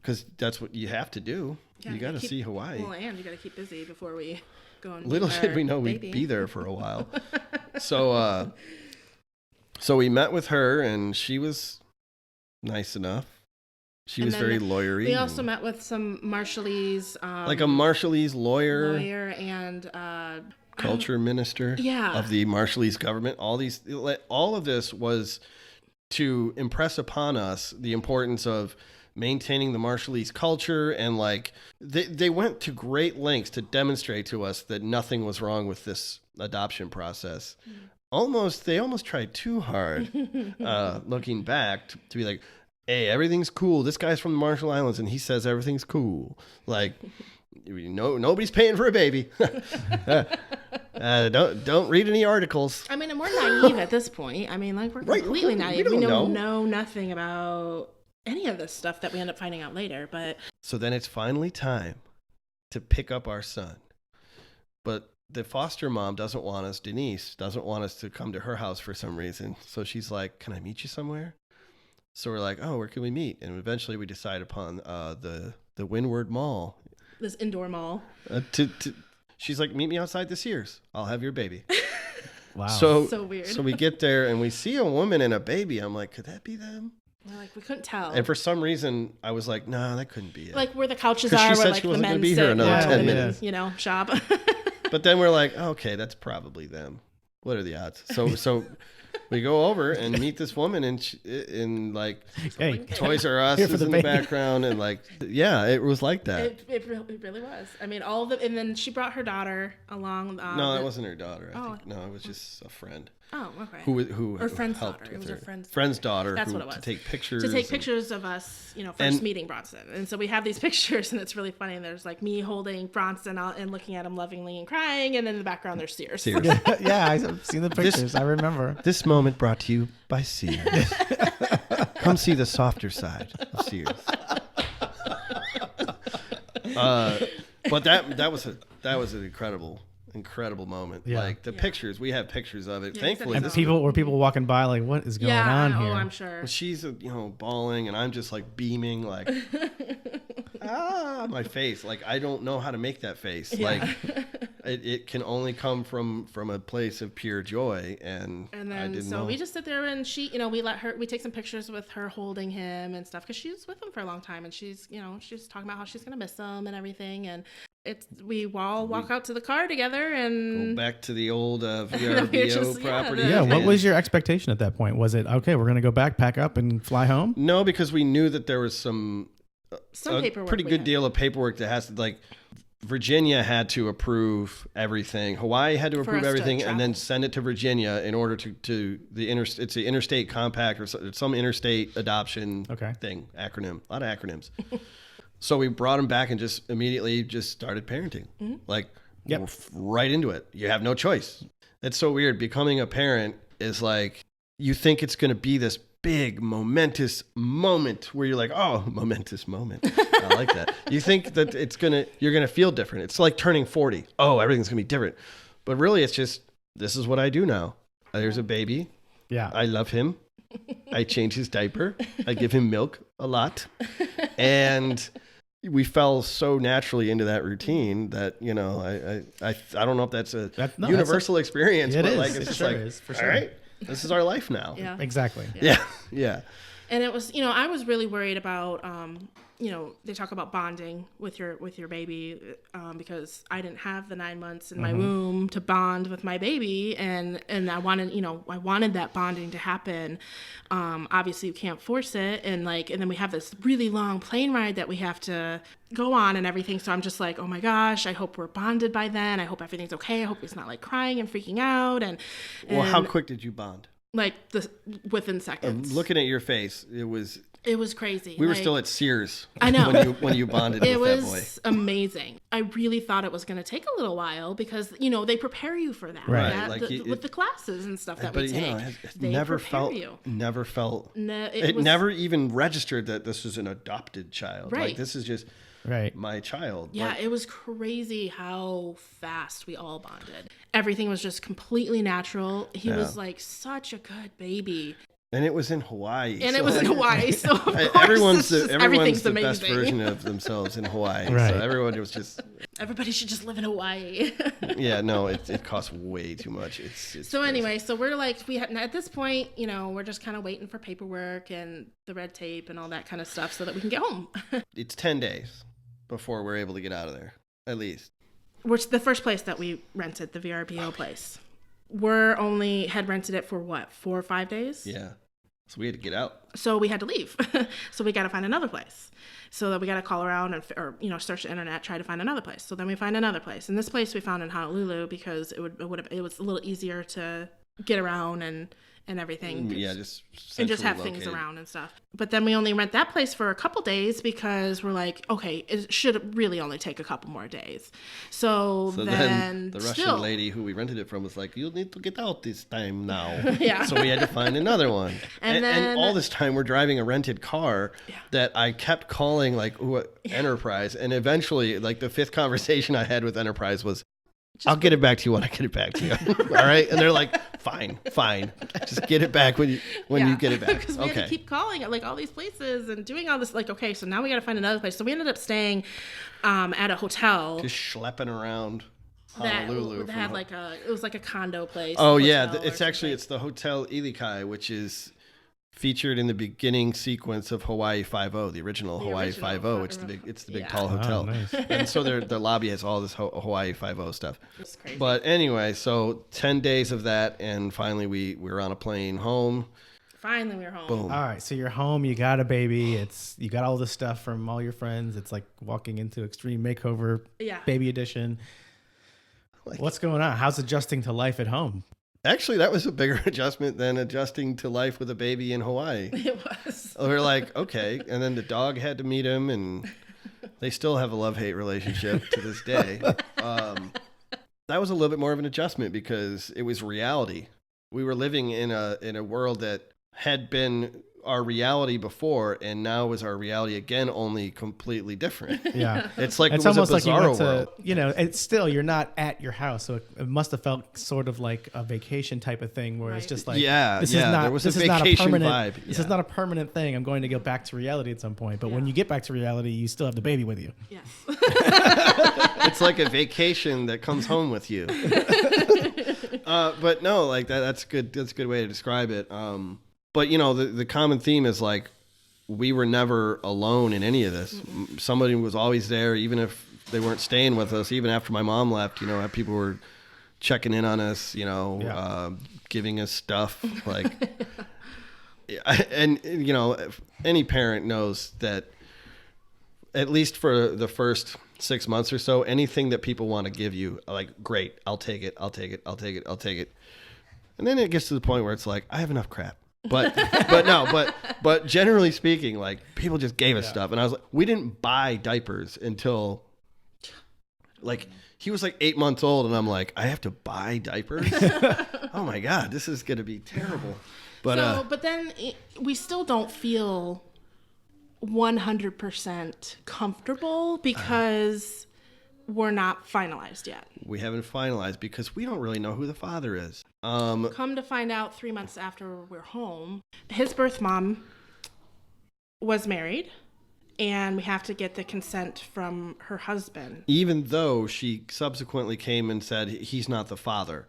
because that's what you have to do. Yeah, you got to see Hawaii. Well, and you got to keep busy before we go and little did we know we'd be there for a while. So we met with her and she was nice enough. She was very lawyery. We also met with some Marshallese. Like a Marshallese lawyer. And culture minister of the Marshallese government. All of this was to impress upon us the importance of maintaining the Marshallese culture, and like they went to great lengths to demonstrate to us that nothing was wrong with this adoption process. They almost tried too hard, looking back, to be like, hey, everything's cool. This guy's from the Marshall Islands and he says everything's cool. Like, nobody's paying for a baby. Don't read any articles. I mean, and we're naive at this point. I mean, like, we're completely naive. We don't know nothing about any of this stuff that we end up finding out later. But so then it's finally time to pick up our son. But the foster mom doesn't want us, Denise doesn't want us to come to her house for some reason. So she's like, can I meet you somewhere? So we're like, oh, where can we meet? And eventually we decide upon the Windward Mall. This indoor mall. She's like, meet me outside the Sears. I'll have your baby. Wow. So weird. So we get there and we see a woman and a baby. I'm like, could that be them? We're like, we couldn't tell. And for some reason, I was like, no, that couldn't be it. Like where the couches are, where like the men sit, another 10 minutes. Shop. But then we're like, okay, that's probably them. What are the odds? So we go over and meet this woman in like Toys R Us is in the background, and like, yeah, it was like that. It really was. I mean, all of the, and then she brought her daughter along. No, that wasn't her daughter. I think. No, it was just a friend. Oh, okay. Who her friend's helped daughter. with it was her her friend's daughter. That's what it was. To take pictures. Pictures of us, first meeting Bronson. And so we have these pictures, and it's really funny. And there's like me holding Bronson and looking at him lovingly and crying, and in the background there's Sears. Yeah, I've seen the pictures. I remember. This moment brought to you by Sears. Come see the softer side of Sears. But that was an incredible moment. Yeah. Like the pictures, we have pictures of it. Yeah, Thankfully, And people walking by like, what is going on here? Oh, I'm sure. She's bawling, and I'm just like beaming, like my face. Like I don't know how to make that face. Yeah. Like it can only come from a place of pure joy. And then I didn't know. we just sit there and she, we take some pictures with her holding him and stuff because she's with him for a long time, and she's talking about how she's gonna miss him and everything. And we all walk out to the car together and go back to the old VRBO property. Yeah, what was your expectation at that point? Was it, okay, we're going to go back, pack up, and fly home? No, because we knew that there was some paperwork. Pretty good deal of paperwork that has to, like, Virginia had to approve everything. Hawaii had to approve everything and then send it to Virginia in order to it's the interstate compact or some interstate adoption thing, acronym, a lot of acronyms. So we brought him back and just immediately started parenting. Mm-hmm. Like, right into it. You have no choice. It's so weird. Becoming a parent is like, you think it's going to be this big, momentous moment where you're like, oh, momentous moment. I like that. You think that you're going to feel different. It's like turning 40. Oh, everything's going to be different. But really, it's just, this is what I do now. There's a baby. Yeah. I love him. I change his diaper. I give him milk a lot. And we fell so naturally into that routine that, I don't know if that's a universal experience, but like, it's just like, for sure. All right, this is our life now. Yeah, exactly. Yeah. And it was, I was really worried about, they talk about bonding with your baby because I didn't have the 9 months in my womb to bond with my baby, and I wanted that bonding to happen. Obviously, you can't force it, and then we have this really long plane ride that we have to go on and everything. So I'm just like, oh my gosh, I hope we're bonded by then. I hope everything's okay. I hope he's not like crying and freaking out. And well, how quick did you bond? Like within seconds. Looking at your face, it was crazy. We were still at Sears. I know. when you bonded with that boy. It was amazing. I really thought it was going to take a little while because, they prepare you for that. Right. With the classes and stuff that we take. It never felt. It never even registered that this was an adopted child. Right. Like, this is just my child. Yeah, it was crazy how fast we all bonded. Everything was just completely natural. He was like such a good baby. And it was in Hawaii. So of course, everyone's the amazing. best version of themselves in Hawaii. Right. So everyone was just. Everybody should just live in Hawaii. Yeah, no, it costs way too much. It's so anyway, so we're like, at this point, we're just kind of waiting for paperwork and the red tape and all that kind of stuff so that we can get home. It's 10 days before we're able to get out of there, at least. which the first place that we rented, the VRBO place, had rented it for what, 4 or 5 days? Yeah. So we had to get out. So we had to leave. So we got to find another place. So that we got to call around or search the internet, try to find another place. So then we find another place. And this place we found in Honolulu because it was a little easier to get around and everything. Yeah, and just have things around and stuff. But then we only rent that place for a couple days because we're like, okay, it should really only take a couple more days. So then the Russian lady who we rented it from was like, you'll need to get out this time now. Yeah. So we had to find another one. And all this time we're driving a rented car that I kept calling like Enterprise. And eventually, like the 5th conversation I had with Enterprise was, I'll get it back to you when I get it back to you. All right. And they're like, fine. Just get it back when you get it back. Because we had to keep calling at like all these places and doing all this. Like, okay, so now we got to find another place. So we ended up staying at a hotel. Just schlepping around Honolulu. That had it was like a condo place. Oh yeah. It's the Hotel Ilikai, which is featured in the beginning sequence of Hawaii Five-0, the original Hawaii Five-0. It's the big tall hotel. Oh, nice. And so the lobby has all this Hawaii Five-0 stuff. It's crazy. But anyway, so 10 days of that, and finally we were on a plane home. Finally we were home. Boom. All right, so you're home, you got a baby, you got all the stuff from all your friends. It's like walking into Extreme Makeover Baby Edition. What's going on? How's adjusting to life at home? Actually, that was a bigger adjustment than adjusting to life with a baby in Hawaii. It was. We were like, okay. And then the dog had to meet him, and they still have a love-hate relationship to this day. That was a little bit more of an adjustment because it was reality. We were living in a world that had been our reality before, and now is our reality again, only completely different. Yeah. It's like it's it was almost a like you bizarro went to, world. it's still, you're not at your house. So it must have felt sort of like a vacation type of thing where it's just like, this is not, there was this a is not a vacation permanent vibe. This is not a permanent thing. I'm going to go back to reality at some point. But when you get back to reality, you still have the baby with you. Yes. It's like a vacation that comes home with you. But no, like that's good. That's a good way to describe it. But the common theme is like, we were never alone in any of this. Mm-hmm. Somebody was always there, even if they weren't staying with us. Even after my mom left, people were checking in on us, giving us stuff. Like, and any parent knows that at least for the first 6 months or so, anything that people want to give you, like, great, I'll take it. And then it gets to the point where it's like, I have enough crap. But generally speaking, like, people just gave us stuff, and I was like, we didn't buy diapers until like he was like 8 months old, and I'm like, I have to buy diapers. Oh my god, this is gonna be terrible. But then we still don't feel 100% comfortable because we're not finalized yet. We haven't finalized because we don't really know who the father is. Come to find out 3 months after we're home, his birth mom was married, and we have to get the consent from her husband. Even though she subsequently came and said he's not the father.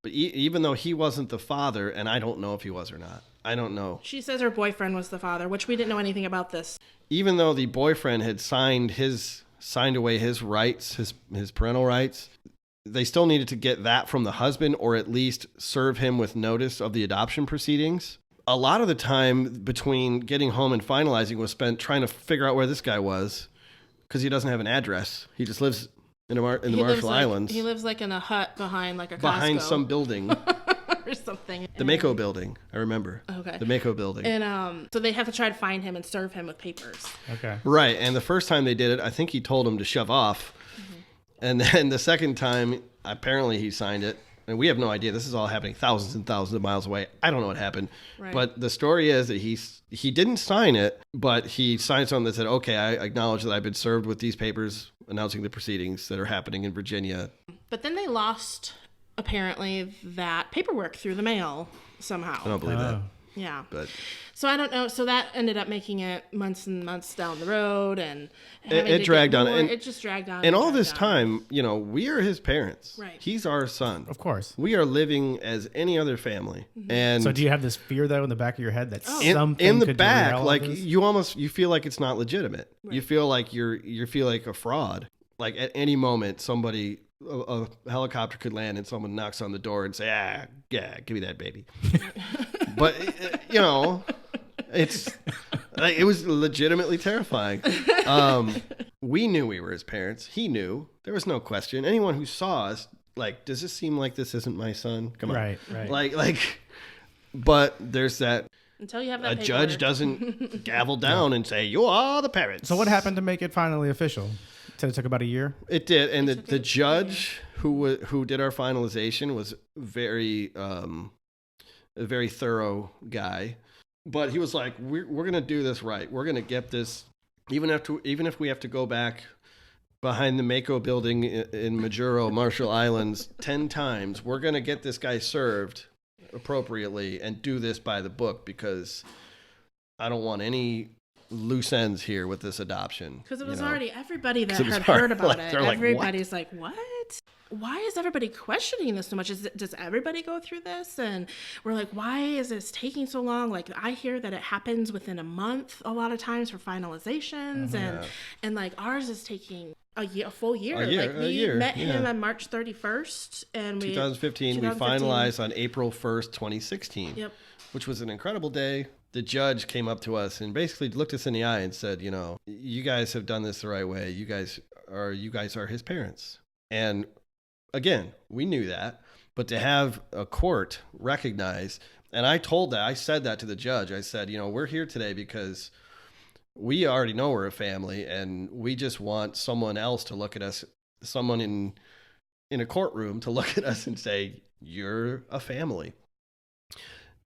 But even though he wasn't the father, and I don't know if he was or not. I don't know. She says her boyfriend was the father, which we didn't know anything about this. Even though the boyfriend had signed away his rights, his parental rights, they still needed to get that from the husband, or at least serve him with notice of the adoption proceedings. A lot of the time between getting home and finalizing was spent trying to figure out where this guy was, because he doesn't have an address. He just lives in the Marshall Islands. He lives like in a hut behind like a Costco. Behind some building. Or something. The Mako building, I remember. Okay. The Mako building. And so they have to try to find him and serve him with papers. Okay. Right. And the first time they did it, I think he told him to shove off. Mm-hmm. And then the second time, apparently he signed it. And we have no idea. This is all happening thousands and thousands of miles away. I don't know what happened. Right. But the story is that he didn't sign it, but he signed something that said, okay, I acknowledge that I've been served with these papers announcing the proceedings that are happening in Virginia. But then they lost, apparently, that paperwork through the mail somehow. I don't believe that. Yeah. But so I don't know. So that ended up making it months and months down the road, and it dragged on. And it just dragged on. And all this time, we are his parents. Right. He's our son. Of course. We are living as any other family. Mm-hmm. And so do you have this fear though in the back of your head that something in the could back, derail like this? you feel like it's not legitimate. Right. You feel like you feel like a fraud. like at any moment, a helicopter could land and someone knocks on the door and say, yeah, give me that baby. But, you know, it was legitimately terrifying. We knew we were his parents. He knew. There was no question. Anyone who saw us, like, does this seem like this isn't my son? Come on. Right. Like, but there's that. Until you have that A judge doesn't gavel down and say, you are the parents. So what happened to make it finally official? Said it took about a year? It did. And the judge who did our finalization was a very thorough guy. But he was like, we're going to do this right. We're going to get this, even if we have to go back behind the Mako building in Majuro, Marshall Islands, 10 times, we're going to get this guy served appropriately and do this by the book, because I don't want any loose ends here with this adoption. Because it was already everybody that had heard about it. Everybody's like, what? Why is everybody questioning this so much? Does everybody go through this? And we're like, why is this taking so long? Like, I hear that it happens within a month a lot of times for finalizations, and like ours is taking a full year. We met him on March 31st, and 2015. We finalized on April 1st, 2016. Yep. Which was an incredible day. The judge came up to us and basically looked us in the eye and said, you know, you guys have done this the right way. You guys are his parents. And again, we knew that, but to have a court recognize, and I said that to the judge. I said, you know, we're here today because we already know we're a family, and we just want someone else to look at us, someone in a courtroom to look at us and say, you're a family.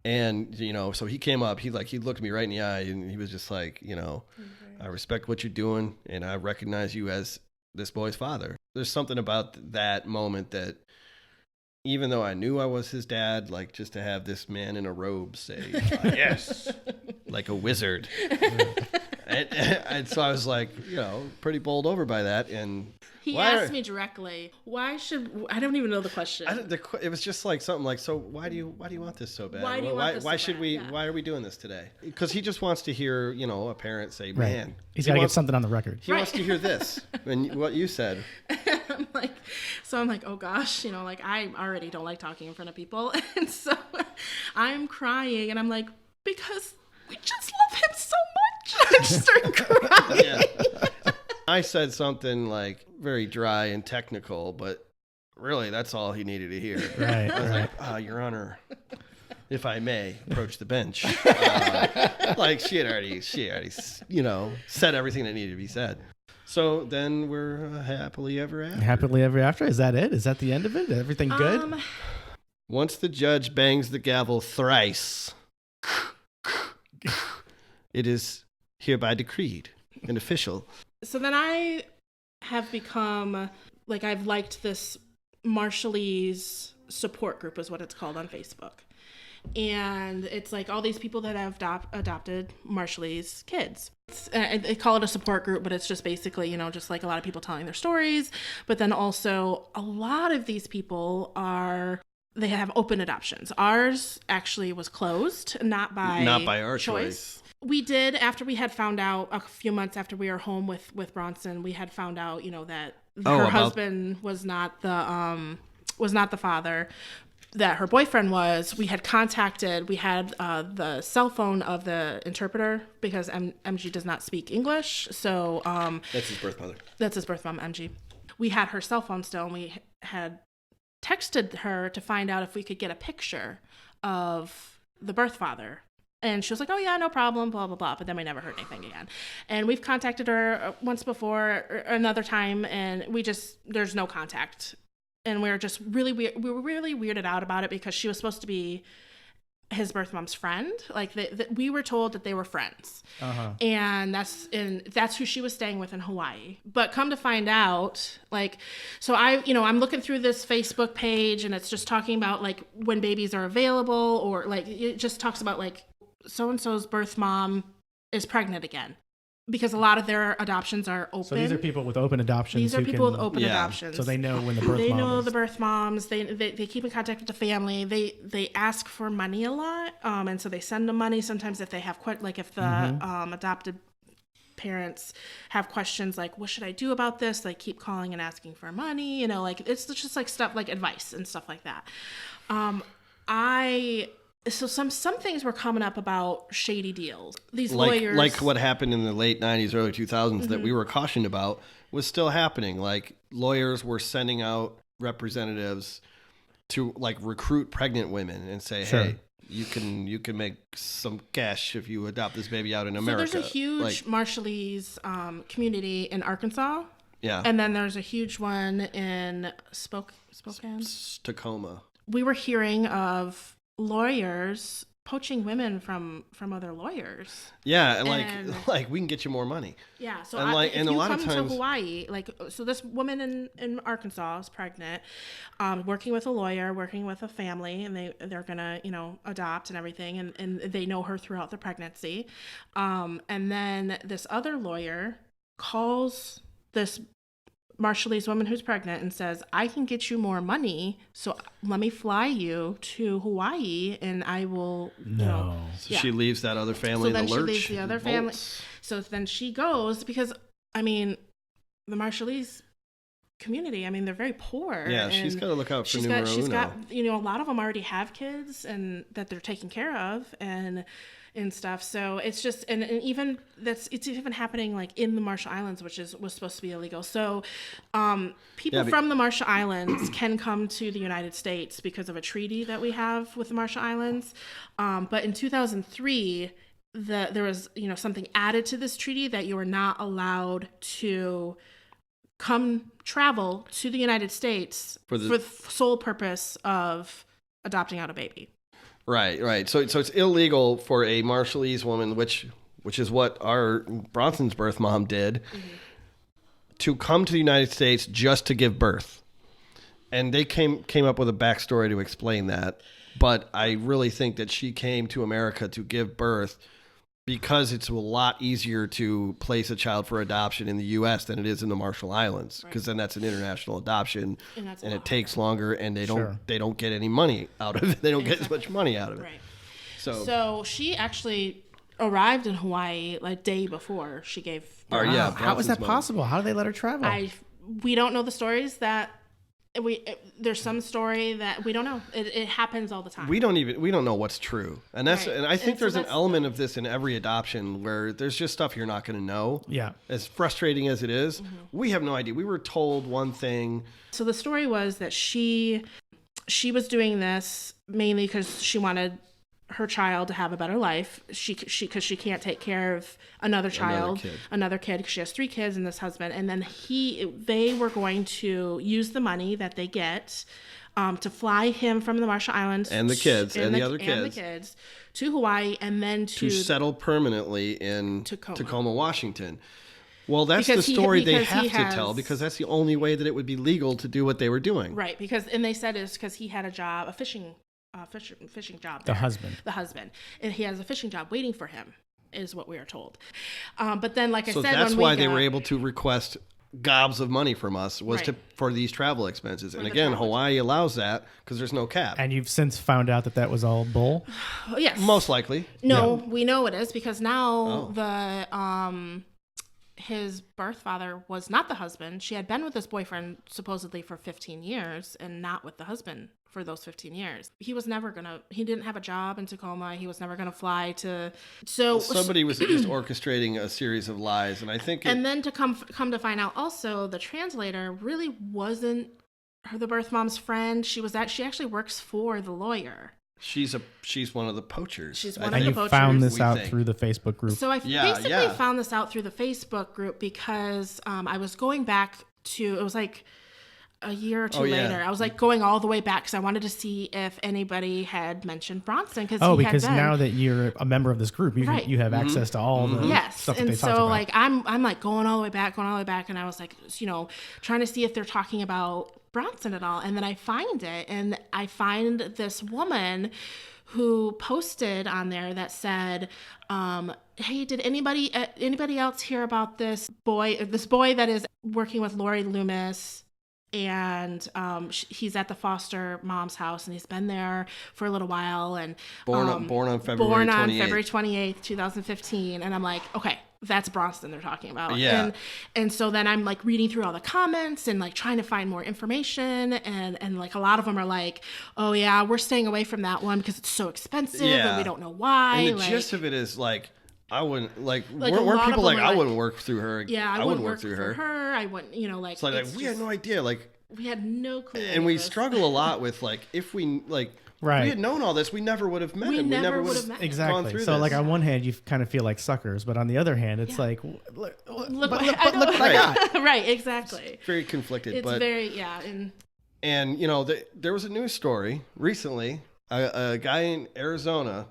And, you know, so he came up, he looked me right in the eye, and he was just like, you know, I respect what you're doing, and I recognize you as this boy's father. There's something about that moment that, even though I knew I was his dad, like, just to have this man in a robe say, yes, like a wizard. And so I was like, you know, pretty bowled over by that. And he asked me directly, I don't even know the question. It was just like something like, so why do you want this so bad? Why are we doing this today? Because he just wants to hear, you know, a parent say, man. He's got to get something on the record. He wants to hear this and what you said. I'm like, oh gosh, you know, like, I already don't like talking in front of people. And so I'm crying, and I'm like, because we just love him so much. I just started crying. Yeah. I said something like very dry and technical, but really that's all he needed to hear. Right. I was like, Your Honor, if I may approach the bench. Like she had already, you know, said everything that needed to be said. So then we're happily ever after. Happily ever after? Is that it? Is that the end of it? Everything good? Once the judge bangs the gavel thrice, it is hereby decreed and official. So then I have become, like, I've liked this Marshallese support group is what it's called on Facebook. And it's like all these people that have adopted Marshallese kids. They call it a support group, but it's just basically, you know, just like a lot of people telling their stories. But then also a lot of these people they have open adoptions. Ours actually was closed, not by our choice. We did, after we had found out a few months after we were home with Bronson, we had found out, you know, that her husband was not the father that her boyfriend was. We had the cell phone of the interpreter because MG does not speak English. So that's his birth mother. That's his birth mom, MG. We had her cell phone still, and we had texted her to find out if we could get a picture of the birth father. And she was like, oh yeah, no problem, blah, blah, blah. But then we never heard anything again. And we've contacted her once before, or another time, and there's no contact. And we were just really weird. We were really weirded out about it because she was supposed to be his birth mom's friend. Like we were told that they were friends, and that's who she was staying with in Hawaii. But come to find out, like, so I'm looking through this Facebook page, and it's just talking about like when babies are available, or like it just talks about like so and so's birth mom is pregnant again. Because a lot of their adoptions are open. So these are people with open adoptions. These are people with open adoptions. So they know when the birth mom is. They know the birth moms. They keep in contact with the family. They ask for money a lot, and so they send them money. Sometimes if they have if the adopted parents have questions like, what should I do about this? Like, keep calling and asking for money, you know, like it's just like stuff like advice and stuff like that. So some things were coming up about shady deals. These lawyers, like what happened in the late 90s, early 2000s that we were cautioned about was still happening. Like lawyers were sending out representatives to like recruit pregnant women and say, hey, you can make some cash if you adopt this baby out in America. So there's a huge Marshallese community in Arkansas. Yeah. And then there's a huge one in Spokane. Tacoma. We were hearing of lawyers poaching women from other lawyers. Yeah, and like we can get you more money. Yeah, so and if you a lot come of times to Hawaii, like so this woman in Arkansas is pregnant, working with a lawyer, working with a family, and they're gonna adopt and everything, and they know her throughout the pregnancy, and then this other lawyer calls this Marshallese woman who's pregnant and says, I can get you more money, so let me fly you to Hawaii and I will So she leaves that other family in the lurch. So then she leaves the other family. So then she goes because the Marshallese community, they're very poor. Yeah, she's got to look out for numero uno. She's got a lot of them already have kids and that they're taking care of and stuff. So it's just and even it's even happening like in the Marshall Islands, which was supposed to be illegal. So people from the Marshall Islands can come to the United States because of a treaty that we have with the Marshall Islands. But in 2003, there was something added to this treaty that you are not allowed to travel to the United States for the sole purpose of adopting out a baby. Right. So it's illegal for a Marshallese woman, which is what our Bronson's birth mom did, to come to the United States just to give birth. And they came up with a backstory to explain that. But I really think that she came to America to give birth because it's a lot easier to place a child for adoption in the U.S. than it is in the Marshall Islands, because then that's an international adoption, and it takes longer, and they don't get any money out of it. They don't get as much money out of it. Right. So she actually arrived in Hawaii like day before she gave birth. How is that possible? How did they let her travel? We don't know the stories that. There's some story that we don't know. It happens all the time. We don't know what's true, and and I think there's an element of this in every adoption where there's just stuff you're not going to know. Yeah. As frustrating as it is, we have no idea. We were told one thing. So the story was that she was doing this mainly because she wanted her child to have a better life. Because she can't take care of another kid because she has 3 kids and this husband, and then they were going to use the money that they get to fly him from the Marshall Islands and the kids and the other kids to Hawaii, and then to settle permanently in Tacoma, Washington. Well, that's the story they have to tell, because that's the only way that it would be legal to do what they were doing. Right, and they said it's because he had a fishing job there. The husband. And he has a fishing job waiting for him, is what we are told. But then, like I said, that's why they were able to request gobs of money from us for these travel expenses. And again, Hawaii allows that because there's no cap. And you've since found out that was all bull? Yes. Most likely. No, we know it is, because now his birth father was not the husband. She had been with this boyfriend supposedly for 15 years and not with the husband for those 15 years. He didn't have a job in Tacoma. He was never going to fly to. So somebody was just orchestrating a series of lies. And I think. And then to come to find out also, the translator really wasn't the birth mom's friend. She actually works for the lawyer. She's one of the poachers. She's one of the poachers. And you found this out through the Facebook group. So I basically found this out through the Facebook group because I was going back to, it was like a year or two later. I was like going all the way back because I wanted to see if anybody had mentioned Bronson. Because now that you're a member of this group, you have access to all the stuff that they talked about. Like I'm like going all the way back, and I was like, trying to see if they're talking about Bronson at all. And then I find it, and I find this woman who posted on there that said, hey, did anybody else hear about this boy that is working with Lori Loomis? And he's at the foster mom's house, and he's been there for a little while. And born on February 28th, 2015. And I'm like, okay, that's Bronson they're talking about. Yeah. And so then I'm like reading through all the comments and like trying to find more information. And like a lot of them are like, oh yeah, we're staying away from that one because it's so expensive and we don't know why. And the like, gist of it is like, I wouldn't like Like, weren't a people lot of like them I are wouldn't work through her. yeah, I wouldn't wouldn't work through her. I wouldn't, you know, like, It's like we had no idea. Like we had no clue. and we struggle a lot with like if we like Right. we had known all this, we never would have met We him. We never never would would have have met him. Exactly. gone through So this. like on one hand, you kind of feel like suckers, but on the other hand, it's Yeah. like, Look look what I got. Right, exactly. very conflicted. It's but very, and you know there was a news story recently. A guy in Arizona,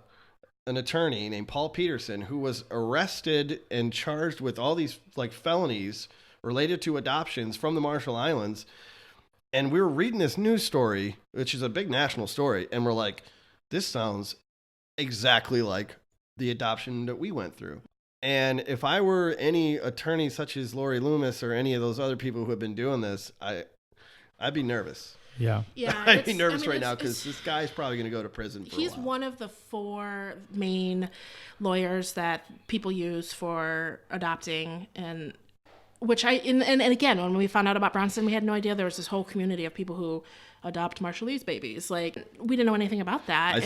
an attorney named Paul Peterson, who was arrested and charged with all these like felonies related to adoptions from the Marshall Islands. And we were reading this news story, which is a big national story, and we're like, this sounds exactly like the adoption that we went through. And if I were any attorney such as Lori Loomis or any of those other people who have been doing this, I'd be nervous. Yeah. Yeah. I'd be nervous right now because this guy's probably going to go to prison for a He's while. one of the 4 main lawyers that people use for adopting, and which and again, when we found out about Bronson, we had no idea there was this whole community of people who adopt Marshallese babies. Like, we didn't know anything about that.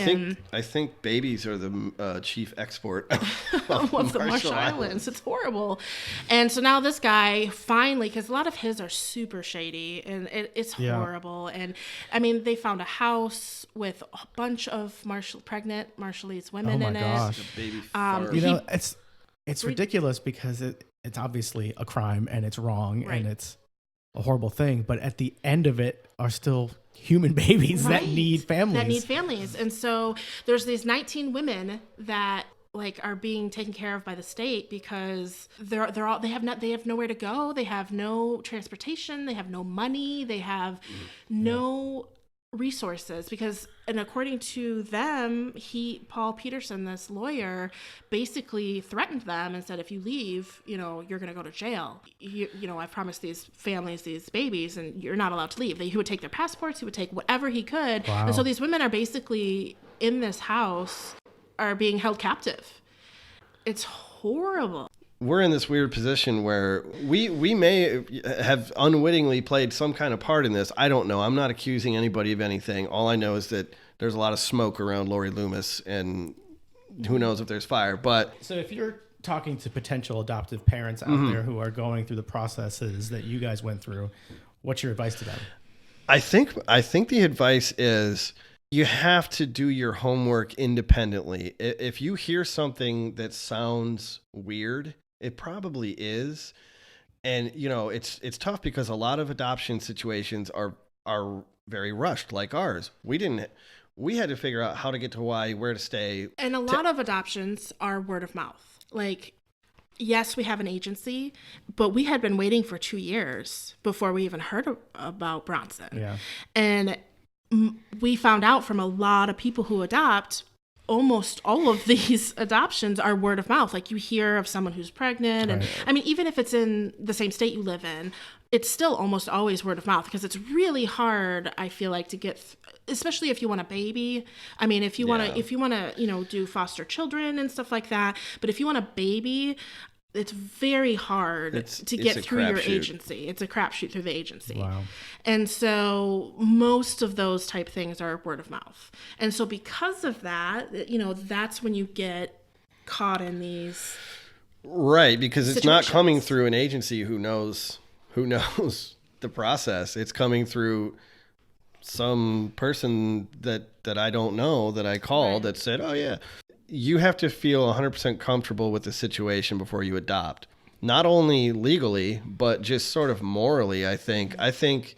I think babies are the chief export of the Marshall Islands. It's horrible. And so now this guy finally, because a lot of his are super shady and it's horrible. And I mean, they found a house with a bunch of pregnant Marshallese women in gosh. A baby You know, it's ridiculous because it's obviously a crime and it's wrong and it's a horrible thing. But at the end of it are still human babies that need families. And so there's these 19 women that like are being taken care of by the state because they have nowhere to go. They have no transportation. They have no money. They have no resources because, and according to them, Paul Peterson, this lawyer, basically threatened them and said, if you leave, you know, you're going to go to jail. You know, I promised these families these babies and you're not allowed to leave. He would take their passports. He would take whatever he could. Wow. And so these women are basically in this house are being held captive. It's horrible. We're in this weird position where we may have unwittingly played some kind of part in this. I don't know. I'm not accusing anybody of anything. All I know is that there's a lot of smoke around Lori Loomis, and who knows if there's fire. But so if you're talking to potential adoptive parents out there who are going through the processes that you guys went through, what's your advice to them? I think the advice is you have to do your homework independently. If you hear something that sounds weird, it probably is. And, you know, it's tough because a lot of adoption situations are very rushed like ours. We had to figure out how to get to Hawaii, where to stay. And a lot of adoptions are word of mouth. Like, yes, we have an agency, but we had been waiting for 2 years before we even heard about Bronson. Yeah. And we found out from a lot of people who adopt, almost all of these adoptions are word of mouth. Like, you hear of someone who's pregnant. And I mean, even if it's in the same state you live in, it's still almost always word of mouth because it's really hard, I feel like, to get, especially if you want a baby. I mean, if you want to, you know, do foster children and stuff like that. But if you want a baby, it's very hard to get through your agency. It's a crapshoot through the agency. Wow. And so most of those type things are word of mouth. And so because of that, you know, that's when you get caught in these Right, because it's not situations. coming through an agency who knows the process. It's coming through some person that I don't know that I called that said, "Oh yeah." You have to feel 100% comfortable with the situation before you adopt. Not only legally, but just sort of morally, I think. I think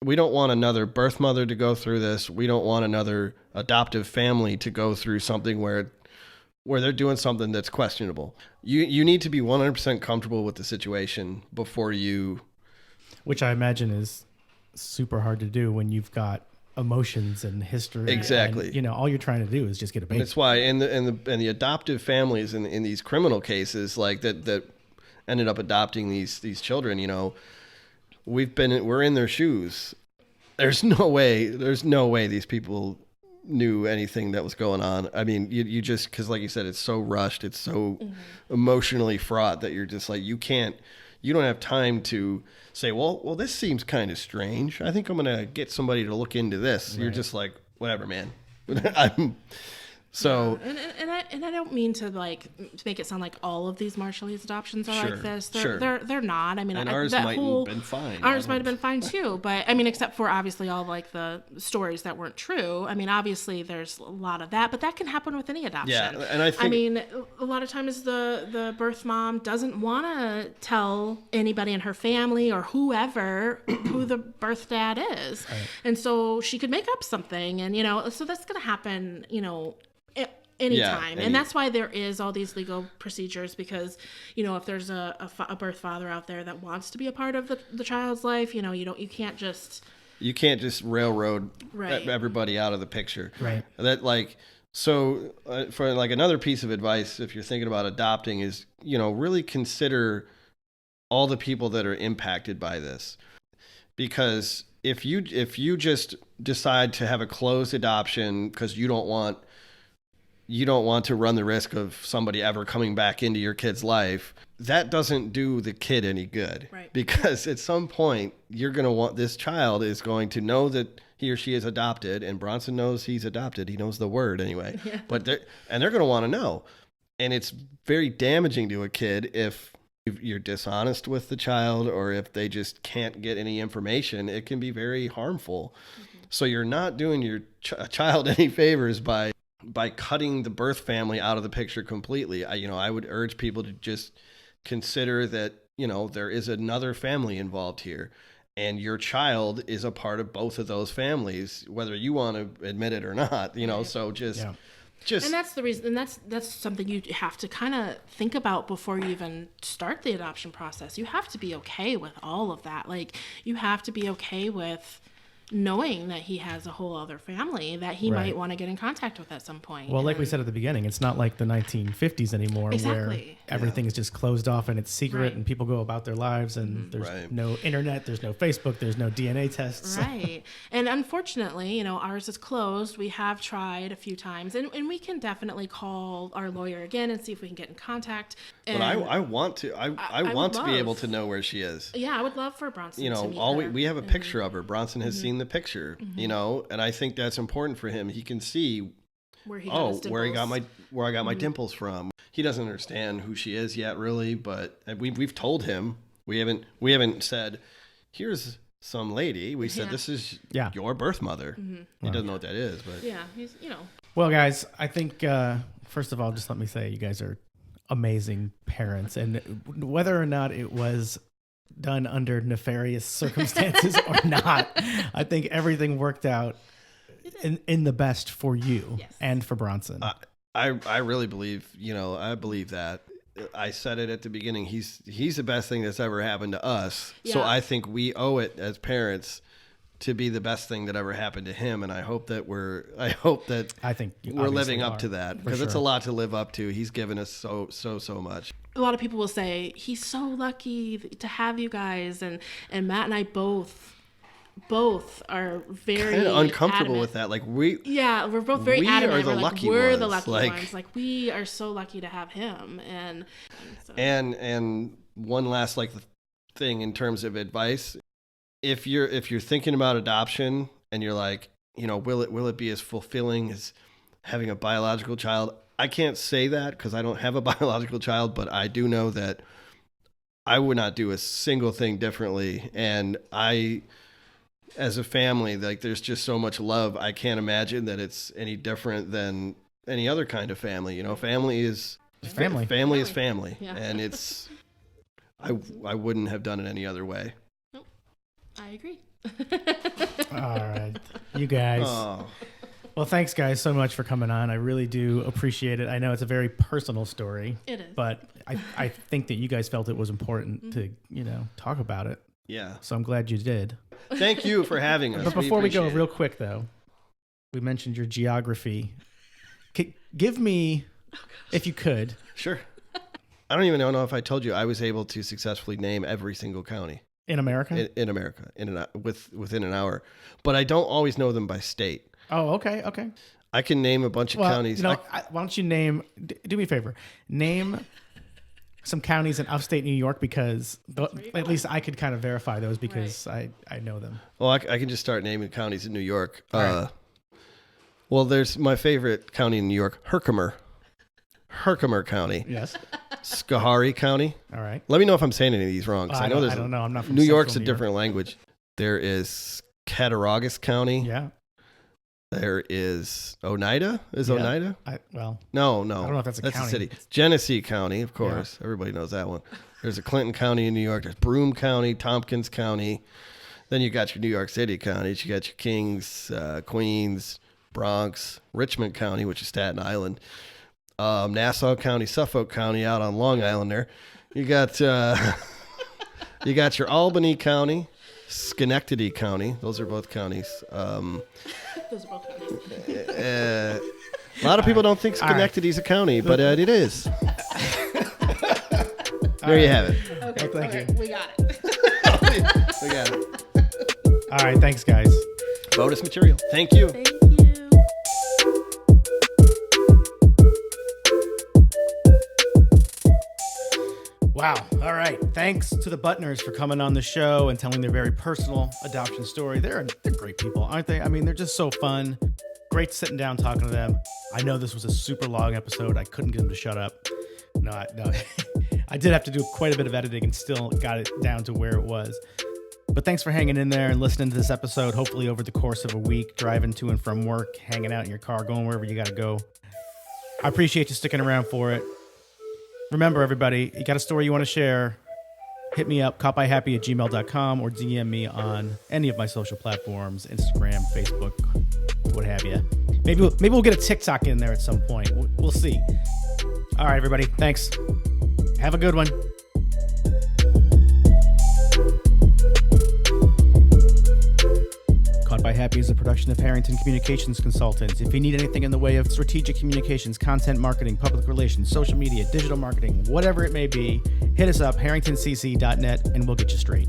we don't want another birth mother to go through this. We don't want another adoptive family to go through something where they're doing something that's questionable. You need to be 100% comfortable with the situation before you... Which I imagine is super hard to do when you've got emotions and history. Exactly. And, you know, all you're trying to do is just get a baby. That's why, and the adoptive families in these criminal cases, like that ended up adopting these children, you know, we're in their shoes. There's no way these people knew anything that was going on. I mean, you just, because like you said, it's so rushed, it's so emotionally fraught that you're just like, you don't have time to say, well, this seems kind of strange. I think I'm going to get somebody to look into this. Right. You're just like, whatever, man. So, and I don't mean to to make it sound like all of these Marshallese adoptions are like this. They're not. I mean, and ours might have been fine. Ours might have been fine too, but I mean, except for obviously all like the stories that weren't true. I mean, obviously there's a lot of that, but that can happen with any adoption. Yeah, and I mean, a lot of times the birth mom doesn't want to tell anybody in her family or whoever who the birth dad is, right. And so she could make up something, and so that's gonna happen, anytime. And that's why there is all these legal procedures, because if there's a birth father out there that wants to be a part of the child's life, you can't just railroad right. everybody out of the picture, right? That so for another piece of advice, if you're thinking about adopting, is really consider all the people that are impacted by this, because if you just decide to have a closed adoption because you don't want to run the risk of somebody ever coming back into your kid's life, that doesn't do the kid any good. Right. Because at some point, this child is going to know that he or she is adopted, and Bronson knows he's adopted. He knows the word anyway. Yeah. But they're going to want to know. And it's very damaging to a kid if you're dishonest with the child, or if they just can't get any information. It can be very harmful. Mm-hmm. So you're not doing your child any favors by cutting the birth family out of the picture completely. I would urge people to just consider that, there is another family involved here, and your child is a part of both of those families, whether you want to admit it or not, Right. So just, and that's the reason, and that's something you have to kind of think about before you even start the adoption process. You have to be okay with all of that. You have to be okay with knowing that he has a whole other family that he right. might want to get in contact with at some point. Well, like we said at the beginning, it's not like the 1950s anymore, exactly. where everything is just closed off and it's secret, right. and people go about their lives, and there's right. no internet, there's no Facebook, there's no DNA tests. Right. And unfortunately, ours is closed. We have tried a few times, and we can definitely call our lawyer again and see if we can get in contact. And but I want to. I want to be able to know where she is. Yeah, I would love for Bronson to meet her. We have a picture of her. Bronson has seen the picture, and I think that's important for him. He can see where I got my dimples from. He doesn't understand who she is yet, really, but we've told him. We haven't said, here's some lady. We said, this is your birth mother. He doesn't know what that is, but he's Well, guys, I think first of all, just let me say, you guys are amazing parents, and whether or not it was done under nefarious circumstances or not, I think everything worked out in the best for you and for Bronson. I really believe, I believe that. I said it at the beginning. He's the best thing that's ever happened to us. Yeah. So I think we owe it as parents to be the best thing that ever happened to him, and I hope that we're living up to that, because it's a lot to live up to. He's given us so much. A lot of people will say he's so lucky to have you guys, and Matt and I both are very kind of uncomfortable adamant. with that. We're both very adamant. We're the lucky ones. We are so lucky to have him, and one last thing in terms of advice. If you're thinking about adoption and you're like, will it be as fulfilling as having a biological child? I can't say that because I don't have a biological child, but I do know that I would not do a single thing differently. And as a family, there's just so much love. I can't imagine that it's any different than any other kind of family. Family is family. Family is family, and it's. I wouldn't have done it any other way. Nope, I agree. All right, you guys. Oh. Well, thanks, guys, so much for coming on. I really do appreciate it. I know it's a very personal story. It is. But I think that you guys felt it was important to, talk about it. Yeah. So I'm glad you did. Thank you for having us. But before we go, real quick, though, we mentioned your geography. Give me, if you could. Sure. I don't even know if I told you I was able to successfully name every single county. In America? In America, within an hour. But I don't always know them by state. Oh, okay. I can name a bunch of counties. Why don't you do me a favor, name some counties in upstate New York, because at least I could kind of verify those because I know them. Well, I can just start naming counties in New York. Right. Well, there's my favorite county in New York, Herkimer County. Yes. Schoharie County. All right. Let me know if I'm saying any of these wrong. I don't know. I'm not from New York's a Central New York. different language. There is Cattaraugus County. Yeah. There is Oneida. Oneida? No. No. I don't know if that's a county. That's a city. Genesee County, of course. Yeah. Everybody knows that one. There's a Clinton County in New York. There's Broome County, Tompkins County. Then you got your New York City counties. You got your Kings, Queens, Bronx, Richmond County, which is Staten Island, Nassau County, Suffolk County out on Long Island there. You got you got your Albany County, Schenectady County. Those are both counties. Those are both counties. A lot of people don't think Schenectady's a county, but it is. There you have it. Okay, thank you. We got it. We got it. All right, thanks, guys. Bonus material. Thank you. Thank you. Wow. All right. Thanks to the Butners for coming on the show and telling their very personal adoption story. They're great people, aren't they? I mean, they're just so fun. Great sitting down talking to them. I know this was a super long episode. I couldn't get them to shut up. No. I did have to do quite a bit of editing and still got it down to where it was. But thanks for hanging in there and listening to this episode. Hopefully over the course of a week, driving to and from work, hanging out in your car, going wherever you got to go. I appreciate you sticking around for it. Remember, everybody, you got a story you want to share, hit me up, caught-by-happy@gmail.com, or DM me on any of my social platforms, Instagram, Facebook, what have you. Maybe we'll get a TikTok in there at some point. We'll see. All right, everybody. Thanks. Have a good one. Caught by Happy is a production of Harrington Communications Consultants. If you need anything in the way of strategic communications, content marketing, public relations, social media, digital marketing, whatever it may be, hit us up, harringtoncc.net, and we'll get you straight.